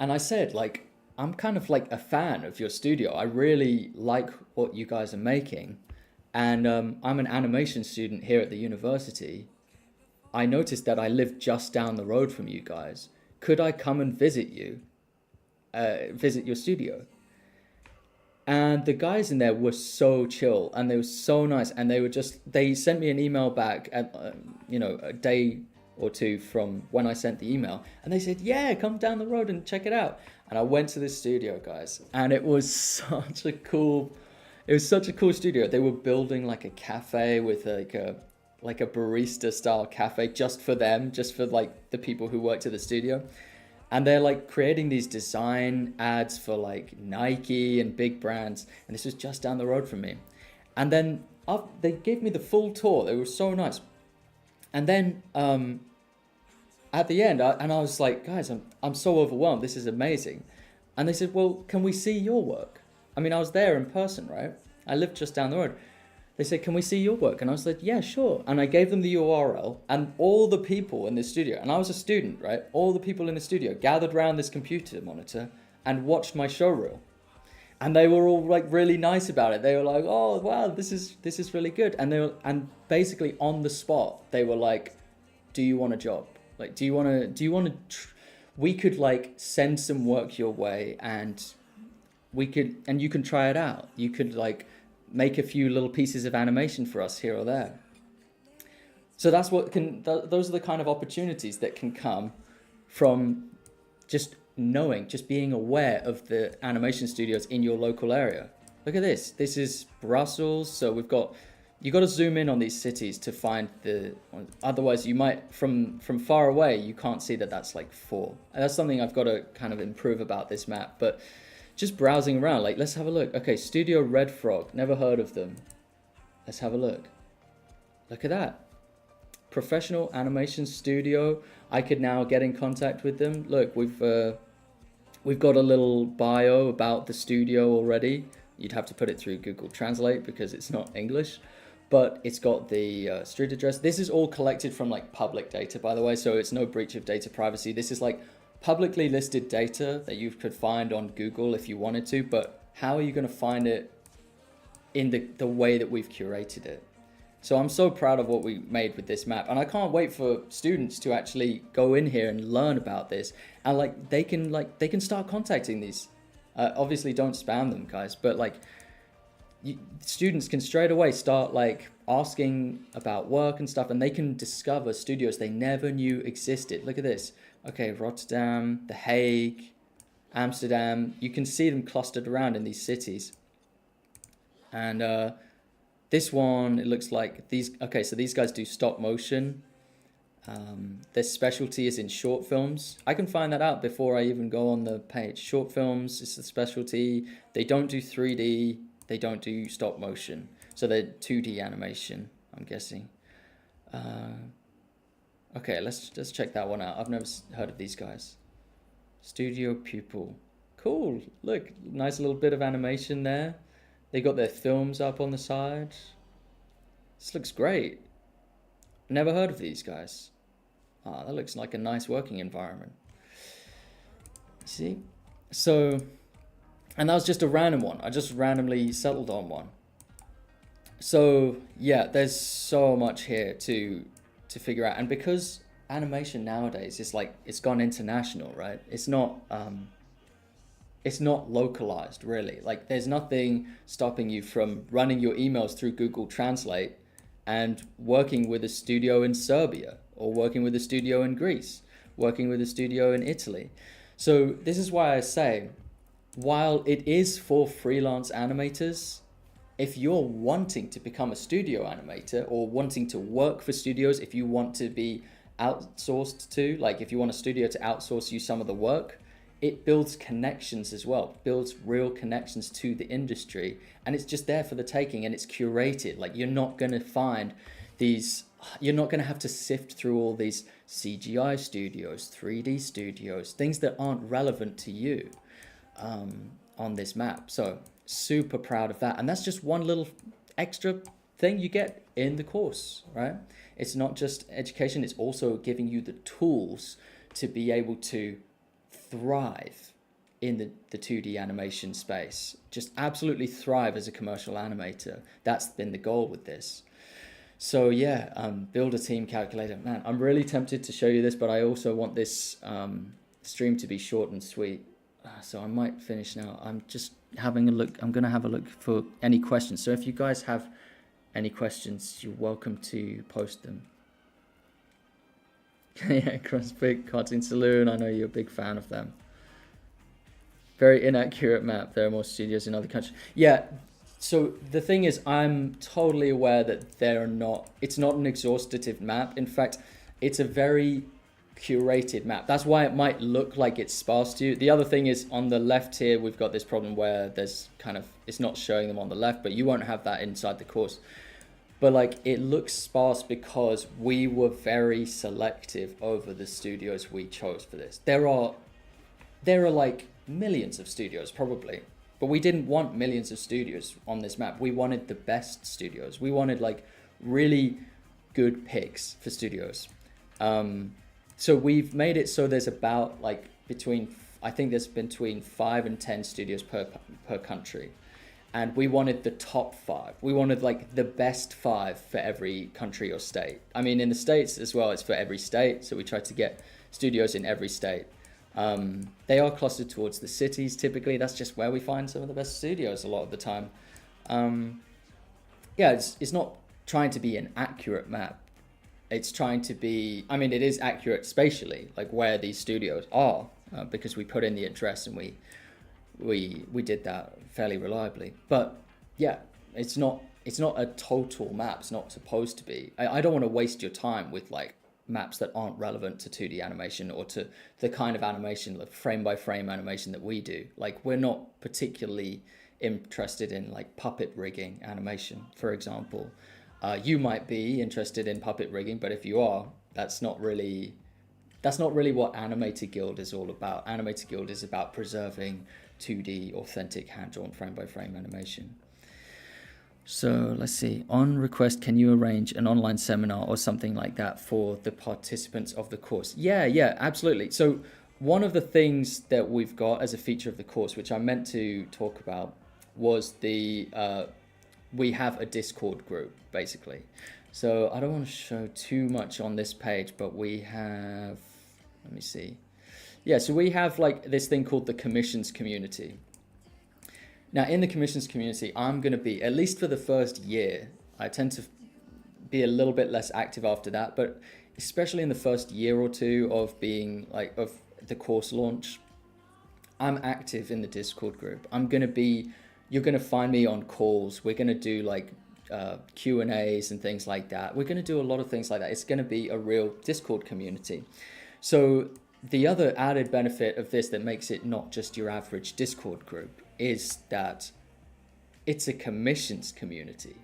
and I said, like, I'm kind of like a fan of your studio. I really like what you guys are making. And I'm an animation student here at the university. I noticed that I live just down the road from you guys. Could I come and visit you? Visit your studio? And the guys in there were so chill and they were so nice. And they sent me an email back at, a day or two from when I sent the email. And they said, yeah, come down the road and check it out. And I went to this studio, guys. And it was such a cool studio. They were building like a cafe with like a barista style cafe just for them, just for like the people who worked at the studio. And they're like creating these design ads for like Nike and big brands. And this was just down the road from me. And then they gave me the full tour. They were so nice. And then at the end, I was like, guys, I'm so overwhelmed. This is amazing. And they said, well, can we see your work? I mean, I was there in person, right? I lived just down the road. They said, can we see your work? And I was like, yeah, sure. And I gave them the URL, and all the people in the studio, and I was a student, right? All the people in the studio gathered around this computer monitor and watched my showreel. And they were all like really nice about it. They were like, oh, wow, this is really good. And basically on the spot, they were like, do you want a job? Like, we could like send some work your way and you can try it out. You could like make a few little pieces of animation for us here or there. So those are the kind of opportunities that can come from just being aware of the animation studios in your local area. Look at this. This is Brussels. So you got to zoom in on these cities to find otherwise you might, from far away, you can't see that that's like 4. And that's something I've got to kind of improve about this map. But just browsing around, like, let's have a look. Okay, Studio Red Frog, never heard of them. Let's have a look. Look at that. Professional animation studio. I could now get in contact with them. Look, we've got a little bio about the studio already. You'd have to put it through Google Translate because it's not English, but it's got the street address. This is all collected from like public data, by the way, so it's no breach of data privacy. This is like publicly listed data that you could find on Google if you wanted to, but how are you going to find it in the way that we've curated it? So I'm so proud of what we made with this map, and I can't wait for students to actually go in here and learn about this, and they can start contacting these. Obviously don't spam them, guys, but like students can straight away start like asking about work and stuff, and they can discover studios they never knew existed. Look at this. Okay, Rotterdam, The Hague, Amsterdam. You can see them clustered around in these cities. And this one, it looks like these. Okay, so these guys do stop motion. Their specialty is in short films. I can find that out before I even go on the page. Short films is the specialty. They don't do 3D. They don't do stop motion. So they're 2D animation, I'm guessing. Okay, let's just check that one out. I've never heard of these guys. Studio Pupil. Cool. Look, nice little bit of animation there. They got their films up on the side. This looks great. Never heard of these guys. Ah, that looks like a nice working environment. See? So, and that was just a random one. I just randomly settled on one. So, yeah, there's so much here to figure out. And because animation nowadays is like, it's gone international, right? It's not localized really. Like there's nothing stopping you from running your emails through Google Translate and working with a studio in Serbia, or working with a studio in Greece, working with a studio in Italy. So this is why I say, while it is for freelance animators, if you're wanting to become a studio animator or wanting to work for studios, if you want to be outsourced to, like if you want a studio to outsource you some of the work, it builds connections as well, builds real connections to the industry, and it's just there for the taking, and it's curated. Like you're not going to find these, you're not going to have to sift through all these CGI studios, 3D studios, things that aren't relevant to you on this map. So super proud of that. And that's just one little extra thing you get in the course, right? It's not just education, it's also giving you the tools to be able to thrive in the 2D animation space. Just absolutely thrive as a commercial animator. That's been the goal with this. So yeah, build a team calculator. Man, I'm really tempted to show you this, but I also want this stream to be short and sweet. So I might finish now. I'm just having a look. I'm going to have a look for any questions. So if you guys have any questions, you're welcome to post them. Yeah, CrossFit Cartoon Saloon. I know you're a big fan of them. Very inaccurate map. There are more studios in other countries. Yeah. So the thing is, I'm totally aware that it's not an exhaustive map. In fact, it's a very curated map. That's why it might look like it's sparse to you. The other thing is on the left here, we've got this problem where there's it's not showing them on the left, but you won't have that inside the course. But like it looks sparse because we were very selective over the studios we chose for this. There are like millions of studios probably, but we didn't want millions of studios on this map. We wanted the best studios. We wanted like really good picks for studios. So we've made it so there's about like I think there's between 5 and 10 studios per country. And we wanted the top 5. We wanted like the best 5 for every country or state. I mean, in the States as well, it's for every state. So we tried to get studios in every state. They are clustered towards the cities typically. That's just where we find some of the best studios a lot of the time. Yeah, it's not trying to be an accurate map. It's trying to be, I mean, it is accurate spatially, like where these studios are, because we put in the address and we did that fairly reliably. But yeah, it's not a total map. It's not supposed to be. I don't want to waste your time with like maps that aren't relevant to 2D animation or to the kind of animation, like frame by frame animation that we do. Like we're not particularly interested in like puppet rigging animation, for example. You might be interested in puppet rigging, but if you are, that's not really what Animator Guild is all about. Animator Guild is about preserving 2D authentic hand-drawn frame-by-frame animation. So let's see. On request, can you arrange an online seminar or something like that for the participants of the course? Yeah, absolutely. So one of the things that we've got as a feature of the course, which I meant to talk about, was we have a Discord group, basically. So I don't want to show too much on this page, but we have, let me see. Yeah, so we have like this thing called the commissions community. Now in the commissions community, I'm going to be, at least for the first year, I tend to be a little bit less active after that, but especially in the first year or two of being like of the course launch, I'm active in the Discord group. You're gonna find me on calls. We're gonna do like Q&As and things like that. We're gonna do a lot of things like that. It's gonna be a real Discord community. So the other added benefit of this that makes it not just your average Discord group is that it's a commissions community.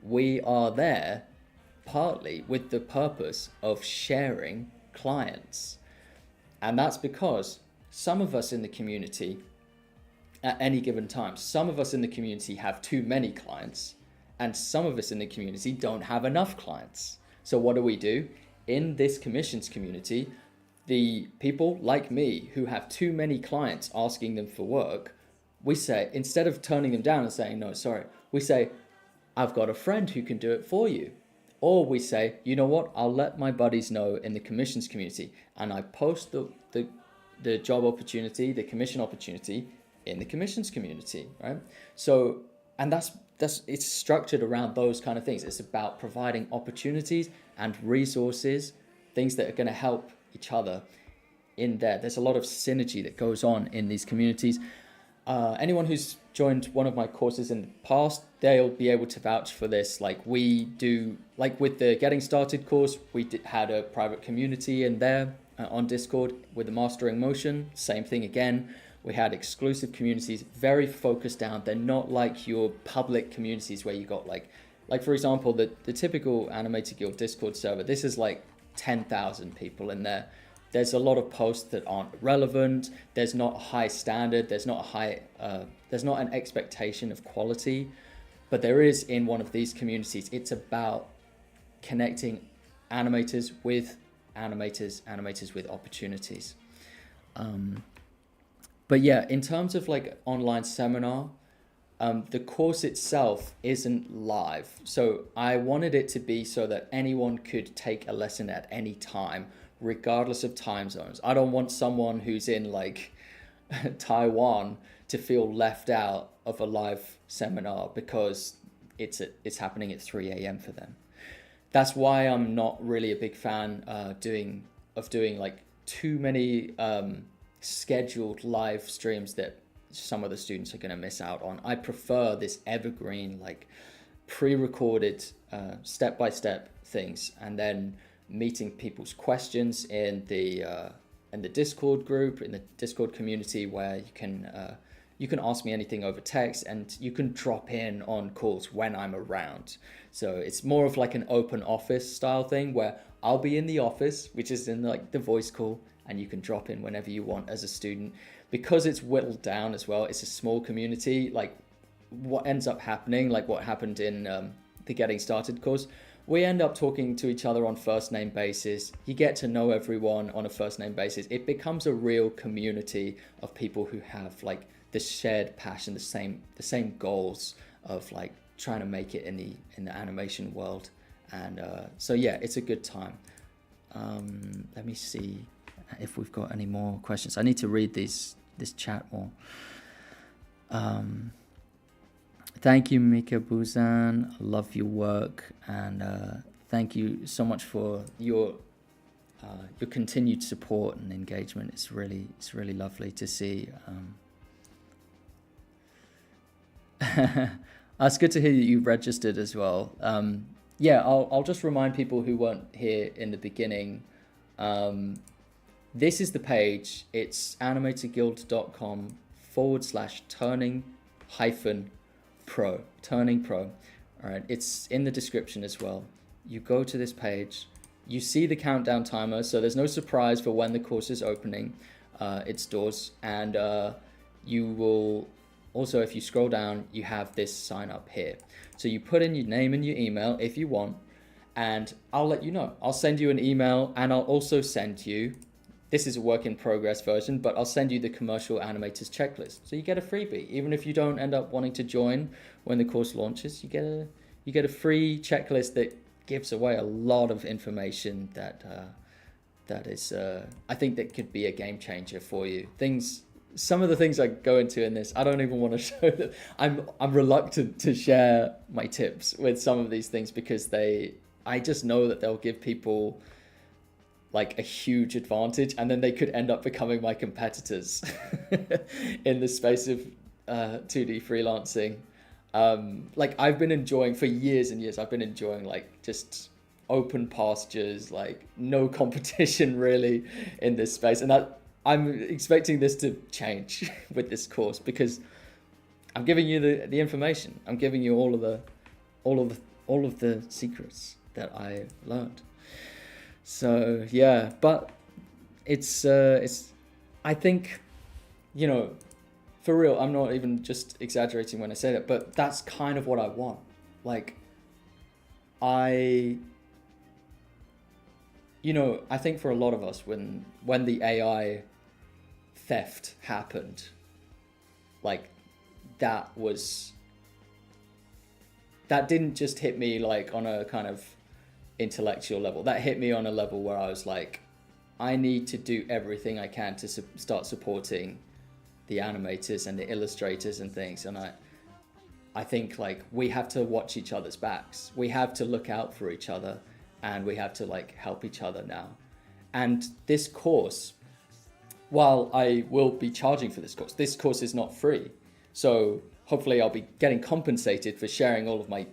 We are there partly with the purpose of sharing clients. And that's because some of us in the community, at any given time, some of us in the community have too many clients, and some of us in the community don't have enough clients. So what do? In this commissions community, the people like me who have too many clients asking them for work, we say, instead of turning them down and saying, no, sorry, we say, I've got a friend who can do it for you. Or we say, you know what, I'll let my buddies know in the commissions community, and I post the job opportunity, the commission opportunity in the commissions community, right? So, and that's it's structured around those kind of things. It's about providing opportunities and resources, things that are going to help each other in there. There's a lot of synergy that goes on in these communities. Anyone who's joined one of my courses in the past, they'll be able to vouch for this. Like we do, like with the Getting Started course, had a private community in there on Discord. With the Mastering Motion, same thing again. We had exclusive communities, very focused down. They're not like your public communities where you got like for example, the typical Animator Guild Discord server. This is like 10,000 people in there. There's a lot of posts that aren't relevant. There's not a high standard. There's not an expectation of quality, but there is in one of these communities. It's about connecting animators with animators with opportunities. But yeah, in terms of like online seminar, the course itself isn't live. So I wanted it to be so that anyone could take a lesson at any time, regardless of time zones. I don't want someone who's in like Taiwan to feel left out of a live seminar because it's happening at 3 a.m. for them. That's why I'm not really a big fan doing like too many scheduled live streams that some of the students are going to miss out on. I prefer this evergreen, like pre-recorded step-by-step things, and then meeting people's questions in the Discord group, in the Discord community, where you can ask me anything over text, and you can drop in on calls when I'm around. So it's more of like an open office style thing where I'll be in the office, which is in like the voice call, and you can drop in whenever you want as a student. Because it's whittled down as well, it's a small community. Like what ends up happening, like what happened in the Getting Started course, we end up talking to each other on first name basis. You get to know everyone on a first name basis. It becomes a real community of people who have like the shared passion, the same goals of like trying to make it in the animation world. And so yeah, it's a good time. Let me see if we've got any more questions. I need to read this chat more. Thank you, Mika Buzan. I love your work, and thank you so much for your continued support and engagement. It's really lovely to see. It's good to hear that you registered as well. Yeah, I'll just remind people who weren't here in the beginning. This is the page. It's animatorguild.com/turning-pro. Turning Pro. All right, it's in the description as well. You go to this page. You see the countdown timer, so there's no surprise for when the course is opening its doors. And you will also, if you scroll down, you have this sign up here. So you put in your name and your email if you want, and I'll let you know. I'll send you an email, and I'll also send you, this is a work in progress version, but I'll send you the commercial animators checklist. So you get a freebie. Even if you don't end up wanting to join when the course launches, you get a free checklist that gives away a lot of information that is, I think that could be a game changer for you. Some of the things I go into in this, I don't even want to show them. I'm reluctant to share my tips with some of these things because I just know that they'll give people like a huge advantage, and then they could end up becoming my competitors in the space of 2D freelancing. Like I've been enjoying for years and years, I've been enjoying like just open pastures, like no competition really in this space. And that I'm expecting this to change with this course, because I'm giving you the information. I'm giving you all of the secrets that I learned. So yeah, but it's I think, you know, for real, I'm not even just exaggerating when I say that, but that's kind of what I want. Like I think for a lot of us, when the AI theft happened, like that didn't just hit me like on a kind of intellectual level. That hit me on a level where I was like, I need to do everything I can to start supporting the animators and the illustrators and things. And I think like we have to watch each other's backs. We have to look out for each other, and we have to like help each other now. And this course, while I will be charging for this course is not free. So hopefully I'll be getting compensated for sharing all of my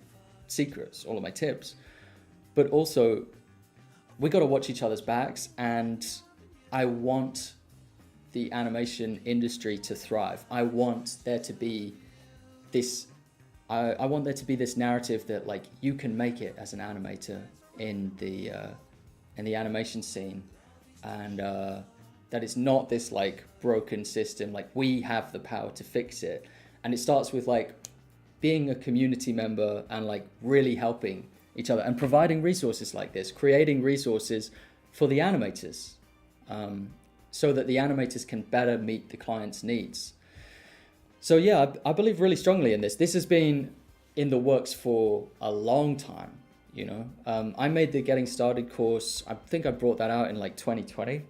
secrets, all of my tips. But also, we got to watch each other's backs, and I want the animation industry to thrive. I want there to be this I want there to be this narrative that like you can make it as an animator in the animation scene, and that it's not this like broken system. Like we have the power to fix it, and it starts with like being a community member and like really helping each other and providing resources like this, creating resources for the animators, so that the animators can better meet the client's needs. So yeah, I believe really strongly in this. This has been in the works for a long time, you know. I made the Getting Started course, I think I brought that out in like 2020.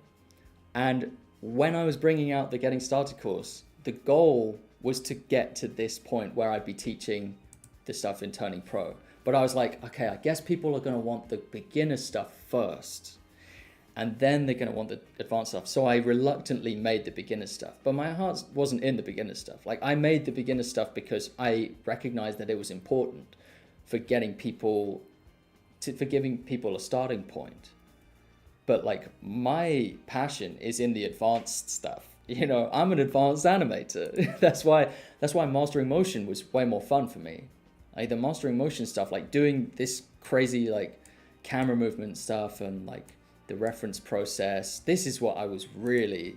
And when I was bringing out the Getting Started course, the goal was to get to this point where I'd be teaching the stuff in Turning Pro. But I was like, okay, I guess people are going to want the beginner stuff first, and then they're going to want the advanced stuff. So I reluctantly made the beginner stuff, but my heart wasn't in the beginner stuff. Like I made the beginner stuff because I recognized that it was important for getting people for giving people a starting point. But like my passion is in the advanced stuff. You know, I'm an advanced animator. That's why mastering motion was way more fun for me. Like the mastering motion stuff, like doing this crazy like camera movement stuff and like the reference process. This is what I was really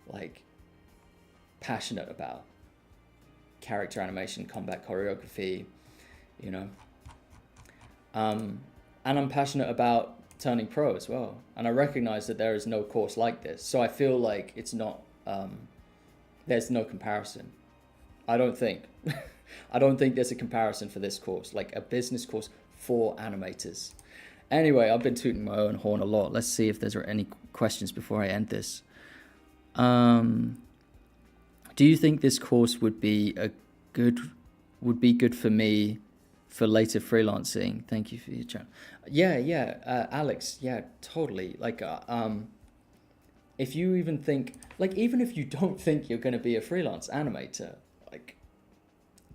like passionate about. Character animation, combat choreography, you know. And I'm passionate about Turning Pro as well. And I recognize that there is no course like this. So I feel like it's not, there's no comparison. I don't think. I don't think there's a comparison for this course, like a business course for animators. Anyway, I've been tooting my own horn a lot. Let's see if there's any questions before I end this. Do you think this course would be good for me for later freelancing? Thank you for your chat. Yeah, Alex. Yeah, totally. Like, if you even think, like, even if you don't think you're going to be a freelance animator, like,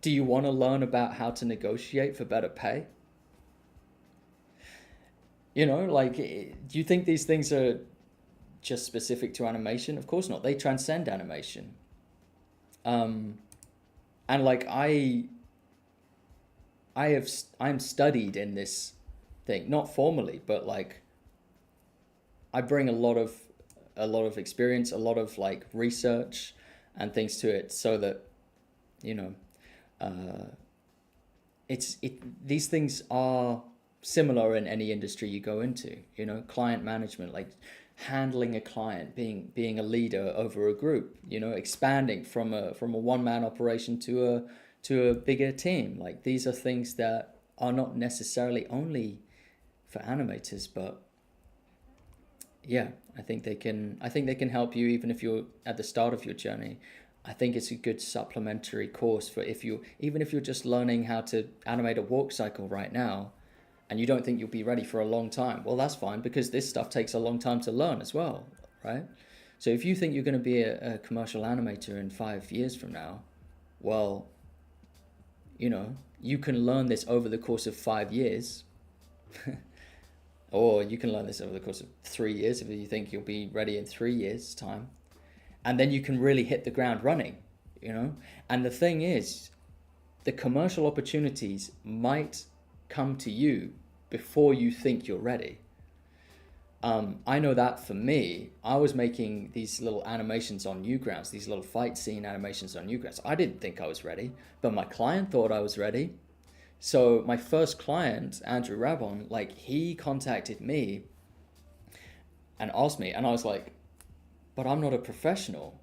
do you want to learn about how to negotiate for better pay? You know, like, do you think these things are just specific to animation? Of course not. They transcend animation. And like I'm studied in this thing, not formally, but like I bring a lot of experience, a lot of like research and things to it, so that, you know, these things are similar in any industry you go into. You know, client management, like handling a client, being a leader over a group, you know, expanding from a one-man operation to a bigger team. Like, these are things that are not necessarily only for animators, but yeah, I think they can help you even if you're at the start of your journey. I think it's a good supplementary course for even if you're just learning how to animate a walk cycle right now. and you don't think you'll be ready for a long time. Well, that's fine, because this stuff takes a long time to learn as well, right? So if you think you're going to be a commercial animator in 5 years from now, well, you can learn this over the course of 5 years, or you can learn this over the course of 3 years if you think you'll be ready in 3 years' time. And then you can really hit the ground running, And the thing is, the commercial opportunities might come to you before you think you're ready. I know that for me, I was making these little animations on Newgrounds, these little fight scene animations on Newgrounds. I didn't think I was ready, but my client thought I was ready. So my first client, Andrew Rabon, he contacted me and asked me, and I was like, but I'm not a professional.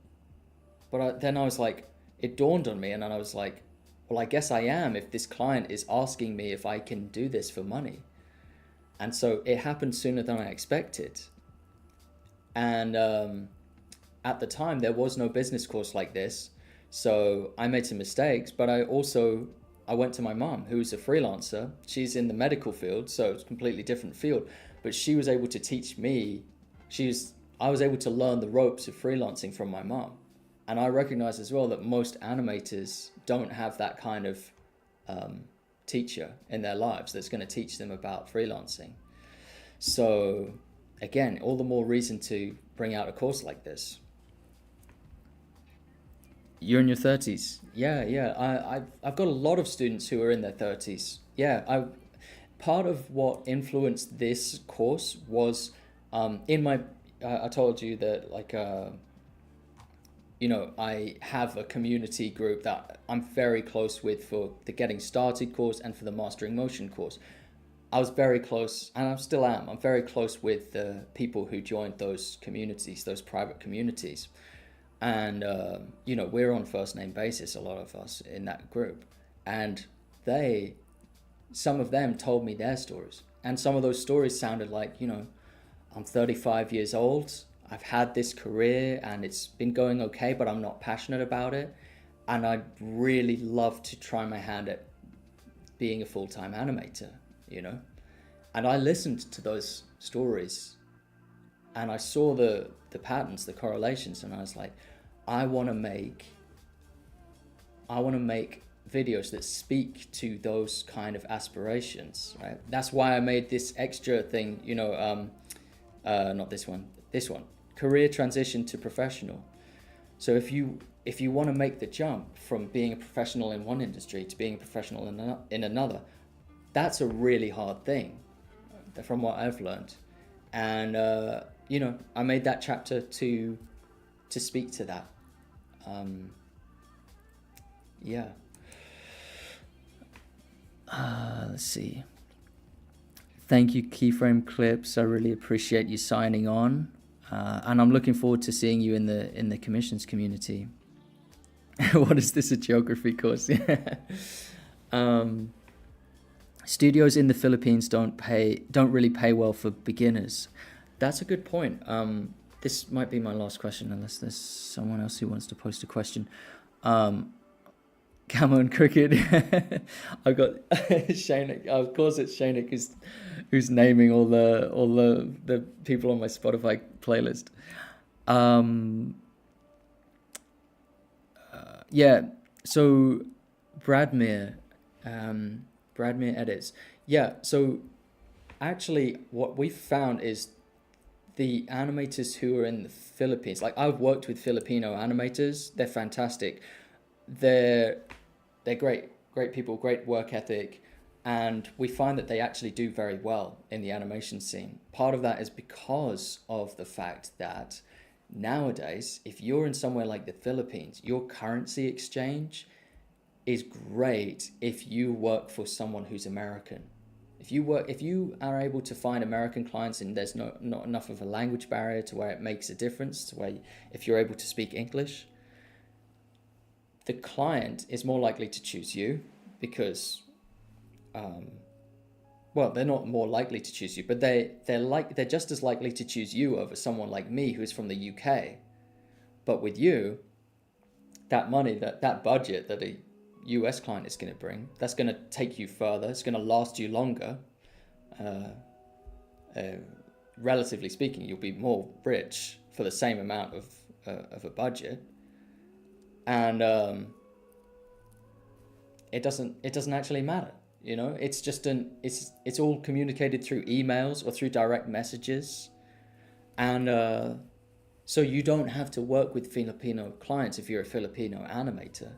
But then I was like, it dawned on me, and then I was like, well, I guess I am if this client is asking me if I can do this for money. And so it happened sooner than I expected. And at the time, there was no business course like this. So I made some mistakes, but I went to my mom, who's a freelancer. She's in the medical field, so it's a completely different field. But she was able to teach me. I was able to learn the ropes of freelancing from my mom. And I recognize as well that most animators don't have that kind of teacher in their lives that's going to teach them about freelancing. So again, all the more reason to bring out a course like this. You're in your 30s. Yeah. I've got a lot of students who are in their 30s. Yeah, part of what influenced this course was in my. I told you that I have a community group that I'm very close with for the Getting Started course and for the Mastering Motion course. I was very close, and I still am. I'm very close with the people who joined those communities, those private communities. And, we're on first name basis, a lot of us in that group. And some of them told me their stories. And some of those stories sounded like, I'm 35 years old. I've had this career and it's been going okay, but I'm not passionate about it. And I'd really love to try my hand at being a full-time animator, And I listened to those stories and I saw the patterns, the correlations, and I was like, I want to make videos that speak to those kind of aspirations, right? That's why I made this extra thing, not this one, career transition to professional. So if you want to make the jump from being a professional in one industry to being a professional in another, that's a really hard thing, from what I've learned. And I made that chapter to speak to that. Let's see. Thank you, Keyframe Clips. I really appreciate you signing on, and I'm looking forward to seeing you in the commissions community. What is this, a geography course? Studios in the Philippines don't really pay well for beginners. That's a good point. This might be my last question, unless there's someone else who wants to post a question. Camo and Cricket. I've got Shane. Of course, it's Shane who's naming all the people on my Spotify playlist. So Bradmere edits. Yeah, so actually what we found is the animators who are in the Philippines, I've worked with Filipino animators, they're fantastic. They're great people, great work ethic, and we find that they actually do very well in the animation scene. Part of that is because of the fact that nowadays, if you're in somewhere like the Philippines, your currency exchange is great if you work for someone who's American. If you are able to find American clients and there's not enough of a language barrier to where it makes a difference, to where if you're able to speak English, the client is more likely to choose you because, they're not more likely to choose you, but they're just as likely to choose you over someone like me who's from the UK. But with you, that money, that budget that a US client is going to bring, that's going to take you further, it's going to last you longer, relatively speaking, you'll be more rich for the same amount of a budget, and it doesn't actually matter. You know, it's just it's all communicated through emails or through direct messages, and so you don't have to work with Filipino clients if you're a Filipino animator.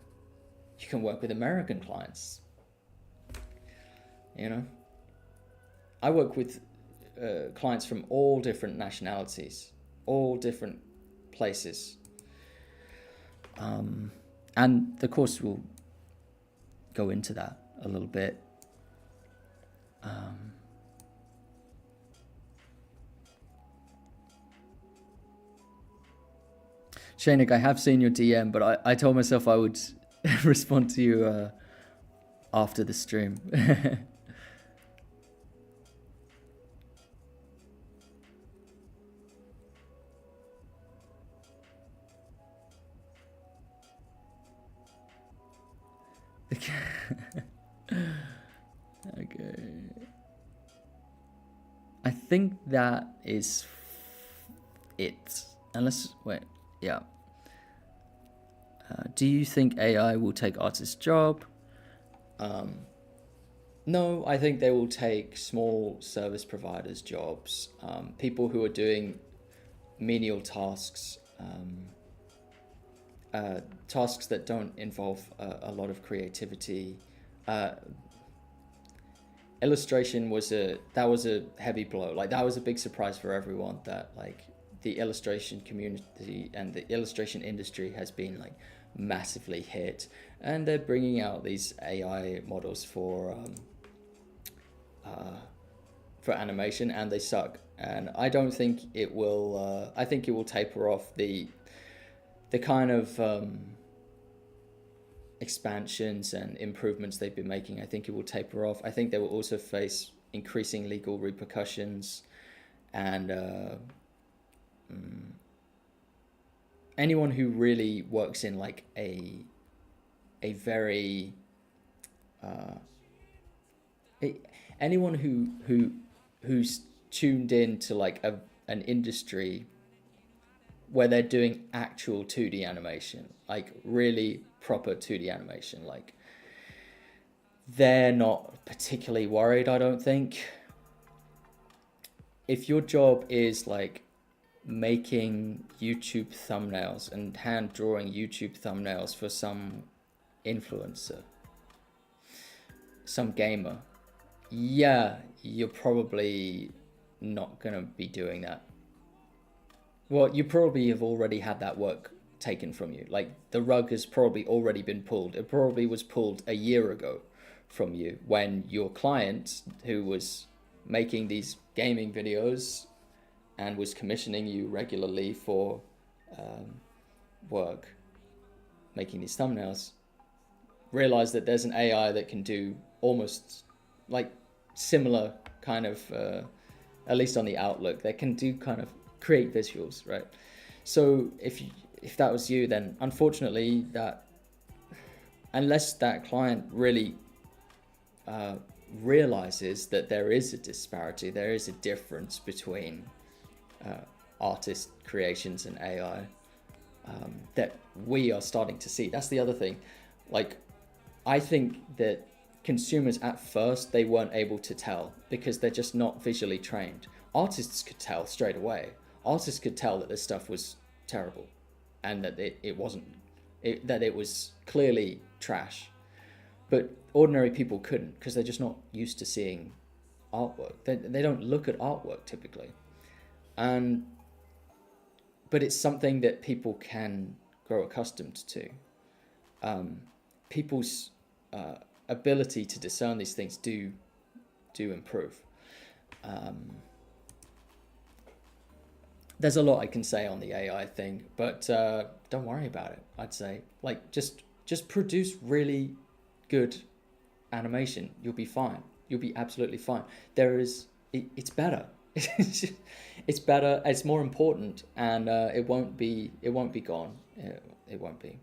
You can work with American clients. You know, I work with clients from all different nationalities, all different places, and the course will go into that a little bit. Shainik, I have seen your DM, but I told myself I would respond to you after the stream. Okay. I think that is it. Unless, wait, yeah. Do you think AI will take artists' job? No, I think they will take small service providers' jobs, people who are doing menial tasks, tasks that don't involve a lot of creativity. Illustration was a heavy blow. Like, that was a big surprise for everyone, that like the illustration community and the illustration industry has been like massively hit, and they're bringing out these AI models for animation, and they suck. And I don't think it will. I think it will taper off the kind of expansions and improvements they've been making. I think it will taper off. I think they will also face increasing legal repercussions, and anyone who really works in like a very anyone who's tuned in to like an industry where they're doing actual 2D animation, like really proper 2D animation, like they're not particularly worried, I don't think. If your job is like making YouTube thumbnails and hand drawing YouTube thumbnails for some influencer, some gamer, yeah, you're probably not gonna be doing that. Well, you probably have already had that work taken from you. Like, the rug has probably already been pulled. It probably was pulled a year ago from you, when your client, who was making these gaming videos and was commissioning you regularly for work, making these thumbnails, realized that there's an AI that can do almost like similar kind of, at least on the outlook, that can do kind of create visuals, right? So if that was you, then unfortunately, that unless that client really realizes that there is a disparity, there is a difference between artist creations and AI, that we are starting to see. That's the other thing. Like, I think that consumers at first, they weren't able to tell because they're just not visually trained. Artists could tell straight away. Artists could tell that this stuff was terrible, and that it wasn't, that it was clearly trash. But ordinary people couldn't, because they're just not used to seeing artwork. They don't look at artwork typically. But it's something that people can grow accustomed to. People's ability to discern these things do improve. There's a lot I can say on the AI thing, but don't worry about it. I'd say, like, just produce really good animation. You'll be fine. You'll be absolutely fine. It's better. It's better. It's more important, and it won't be gone. It won't be.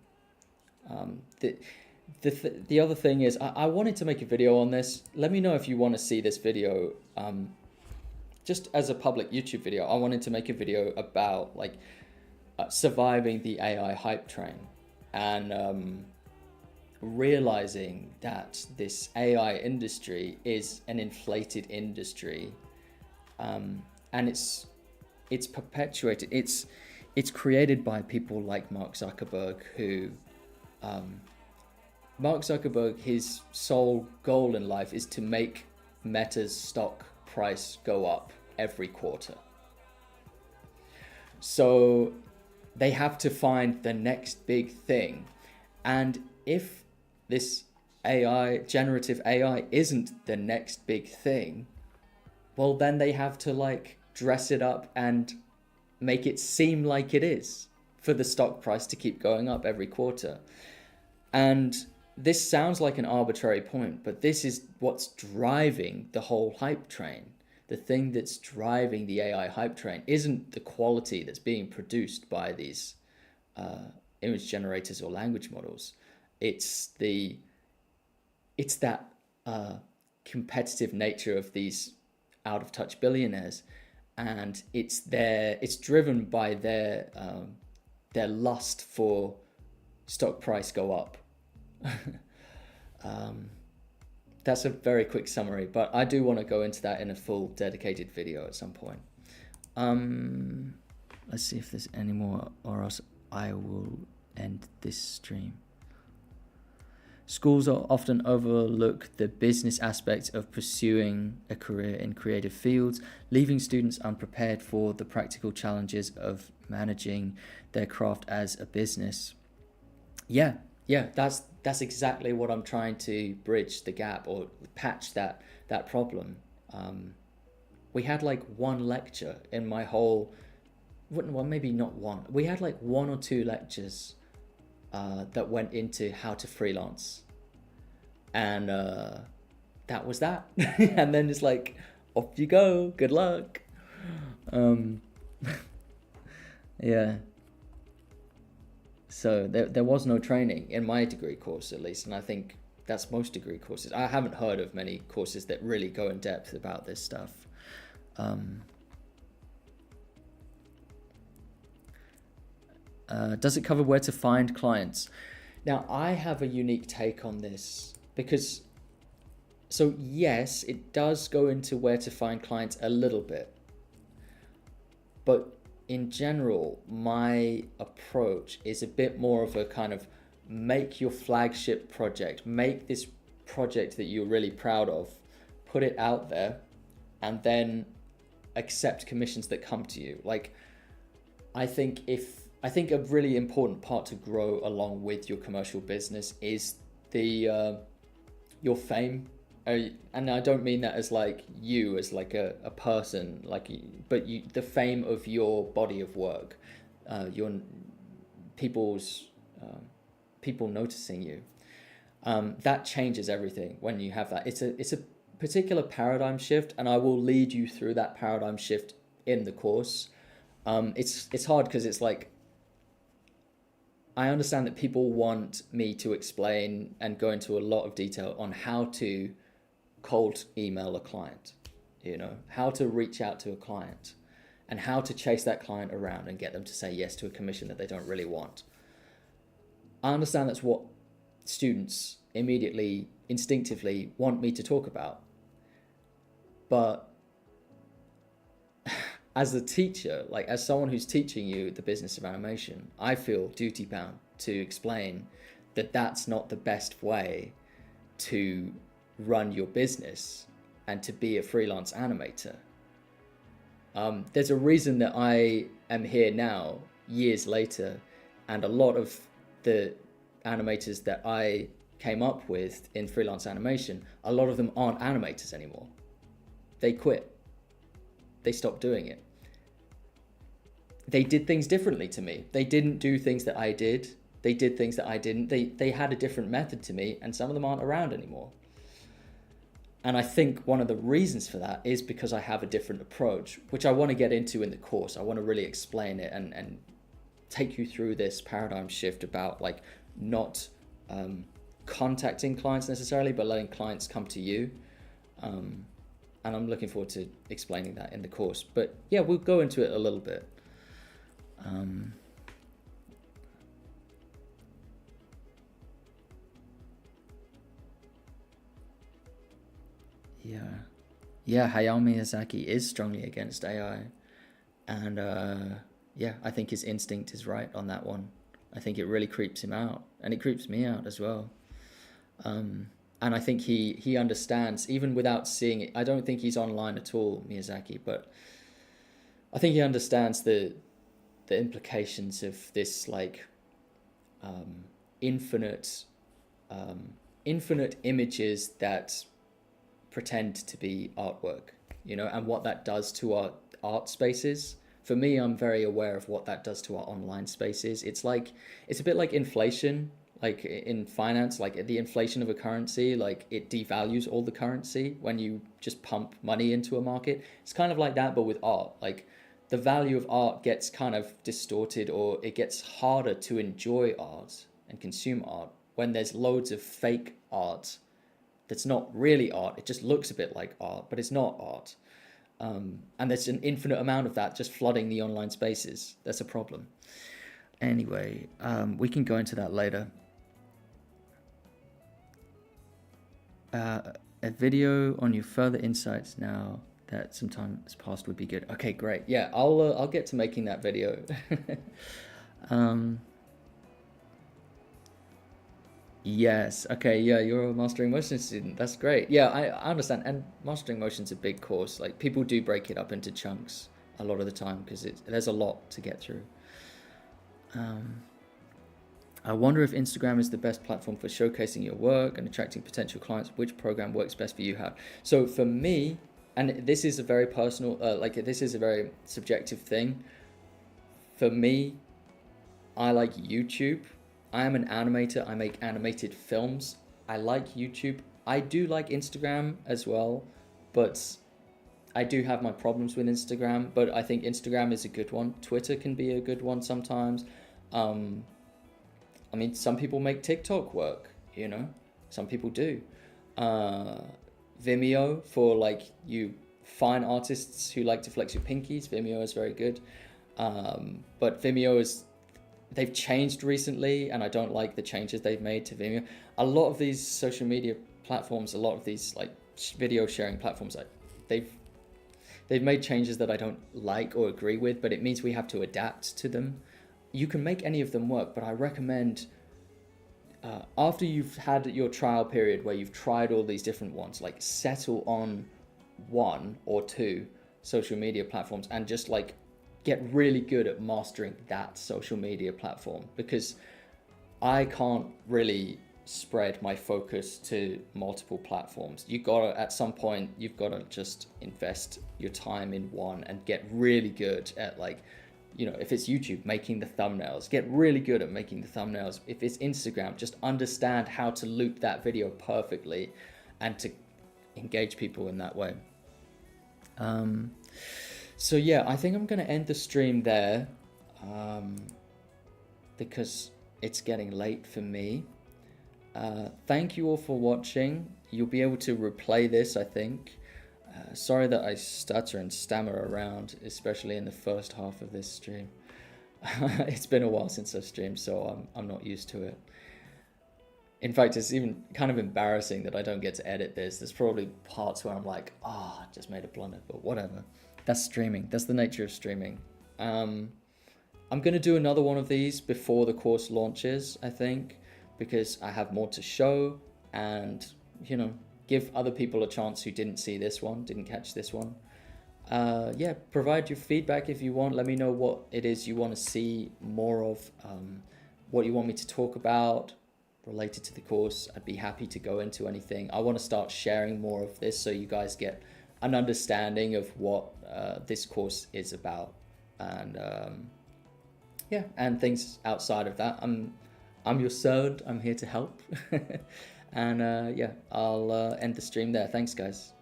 the other thing is I wanted to make a video on this. Let me know if you want to see this video. Just as a public YouTube video, I wanted to make a video about like surviving the AI hype train and realizing that this AI industry is an inflated industry, and it's perpetuated. It's created by people like Mark Zuckerberg, who Mark Zuckerberg, his sole goal in life is to make Meta's stock price go up every quarter. So they have to find the next big thing. And if this AI, generative AI, isn't the next big thing, well, then they have to like dress it up and make it seem like it is for the stock price to keep going up every quarter. And this sounds like an arbitrary point, but this is what's driving the whole hype train. The thing that's driving the AI hype train isn't the quality that's being produced by these image generators or language models. It's that competitive nature of these out of touch billionaires, and it's driven by their lust for stock price go up. That's a very quick summary, but I do want to go into that in a full dedicated video at some point. Let's see if there's any more, or else I will end this stream. Schools often overlook the business aspects of pursuing a career in creative fields, leaving students unprepared for the practical challenges of managing their craft as a business. Yeah, that's exactly what I'm trying to bridge the gap or patch that problem. We had like one lecture in my whole, well, maybe not one. We had like one or two lectures that went into how to freelance, and that was that. And then it's like, off you go, good luck. Yeah. So there was no training in my degree course, at least, and I think that's most degree courses. I haven't heard of many courses that really go in depth about this stuff. Does it cover where to find clients? Now, I have a unique take on this because, so yes, it does go into where to find clients a little bit, but in general, my approach is a bit more of a kind of make your flagship project, make this project that you're really proud of, put it out there, and then accept commissions that come to you. Like, I think a really important part to grow along with your commercial business is your fame. And I don't mean that as like you as like a person, like, but the fame of your body of work, your people noticing you. That changes everything when you have that. It's a particular paradigm shift, and I will lead you through that paradigm shift in the course. It's hard because it's like, I understand that people want me to explain and go into a lot of detail on how to cold email a client, how to reach out to a client and how to chase that client around and get them to say yes to a commission that they don't really want. I understand that's what students immediately, instinctively want me to talk about. But as a teacher, like as someone who's teaching you the business of animation, I feel duty bound to explain that that's not the best way to run your business and to be a freelance animator. There's a reason that I am here now, years later, and a lot of the animators that I came up with in freelance animation, a lot of them aren't animators anymore. They quit. They stopped doing it. They did things differently to me. They didn't do things that I did. They did things that I didn't. They had a different method to me, and some of them aren't around anymore. And I think one of the reasons for that is because I have a different approach, which I want to get into in the course. I want to really explain it and take you through this paradigm shift about like not contacting clients necessarily, but letting clients come to you. And I'm looking forward to explaining that in the course. But yeah, we'll go into it a little bit. Yeah, Hayao Miyazaki is strongly against AI. And yeah, I think his instinct is right on that one. I think it really creeps him out, and it creeps me out as well. And I think he understands, even without seeing it. I don't think he's online at all, Miyazaki, but I think he understands the implications of this, like, infinite infinite images that pretend to be artwork, and what that does to our art spaces. For me, I'm very aware of what that does to our online spaces. It's a bit like inflation, like in finance, like the inflation of a currency, like it devalues all the currency when you just pump money into a market. It's kind of like that, but with art. Like the value of art gets kind of distorted, or it gets harder to enjoy art and consume art when there's loads of fake art that's not really art. It just looks a bit like art, but it's not art. And there's an infinite amount of that just flooding the online spaces. That's a problem. Anyway, we can go into that later. A video on your further insights now that some time has passed would be good. Okay, great. Yeah, I'll get to making that video. Yes. Okay. Yeah, you're a mastering motion student. That's great. Yeah, I understand. And mastering motion's a big course. Like people do break it up into chunks a lot of the time because there's a lot to get through. I wonder if Instagram is the best platform for showcasing your work and attracting potential clients. Which program works best for you? How? So for me, and this is a very personal, this is a very subjective thing. For me, I like YouTube. I am an animator. I make animated films. I like YouTube. I do like Instagram as well, but I do have my problems with Instagram, but I think Instagram is a good one. Twitter can be a good one sometimes. I mean, some people make TikTok work, some people do. Vimeo for like you fine artists who like to flex your pinkies. Vimeo is very good. But Vimeo they've changed recently, and I don't like the changes they've made to Vimeo. A lot of these social media platforms, a lot of these like video sharing platforms, they've made changes that I don't like or agree with, but it means we have to adapt to them. You can make any of them work, but I recommend after you've had your trial period where you've tried all these different ones, like settle on one or two social media platforms and just like get really good at mastering that social media platform, because I can't really spread my focus to multiple platforms. At some point you've got to just invest your time in one and get really good at, like, if it's YouTube, making the thumbnails, get really good at making the thumbnails. If it's Instagram, just understand how to loop that video perfectly and to engage people in that way. So yeah, I think I'm going to end the stream there because it's getting late for me. Thank you all for watching. You'll be able to replay this, I think. Sorry that I stutter and stammer around, especially in the first half of this stream. It's been a while since I've streamed, so I'm not used to it. In fact, it's even kind of embarrassing that I don't get to edit this. There's probably parts where I'm like, I just made a blunder, but whatever. That's streaming. That's the nature of streaming. I'm going to do another one of these before the course launches, I think, because I have more to show and, give other people a chance who didn't see this one, didn't catch this one. Yeah, provide your feedback if you want. Let me know what it is you want to see more of, what you want me to talk about related to the course. I'd be happy to go into anything. I want to start sharing more of this so you guys get an understanding of what this course is about, and yeah, and things outside of that. I'm your servant. I'm here to help. And yeah, I'll end the stream there. Thanks, guys.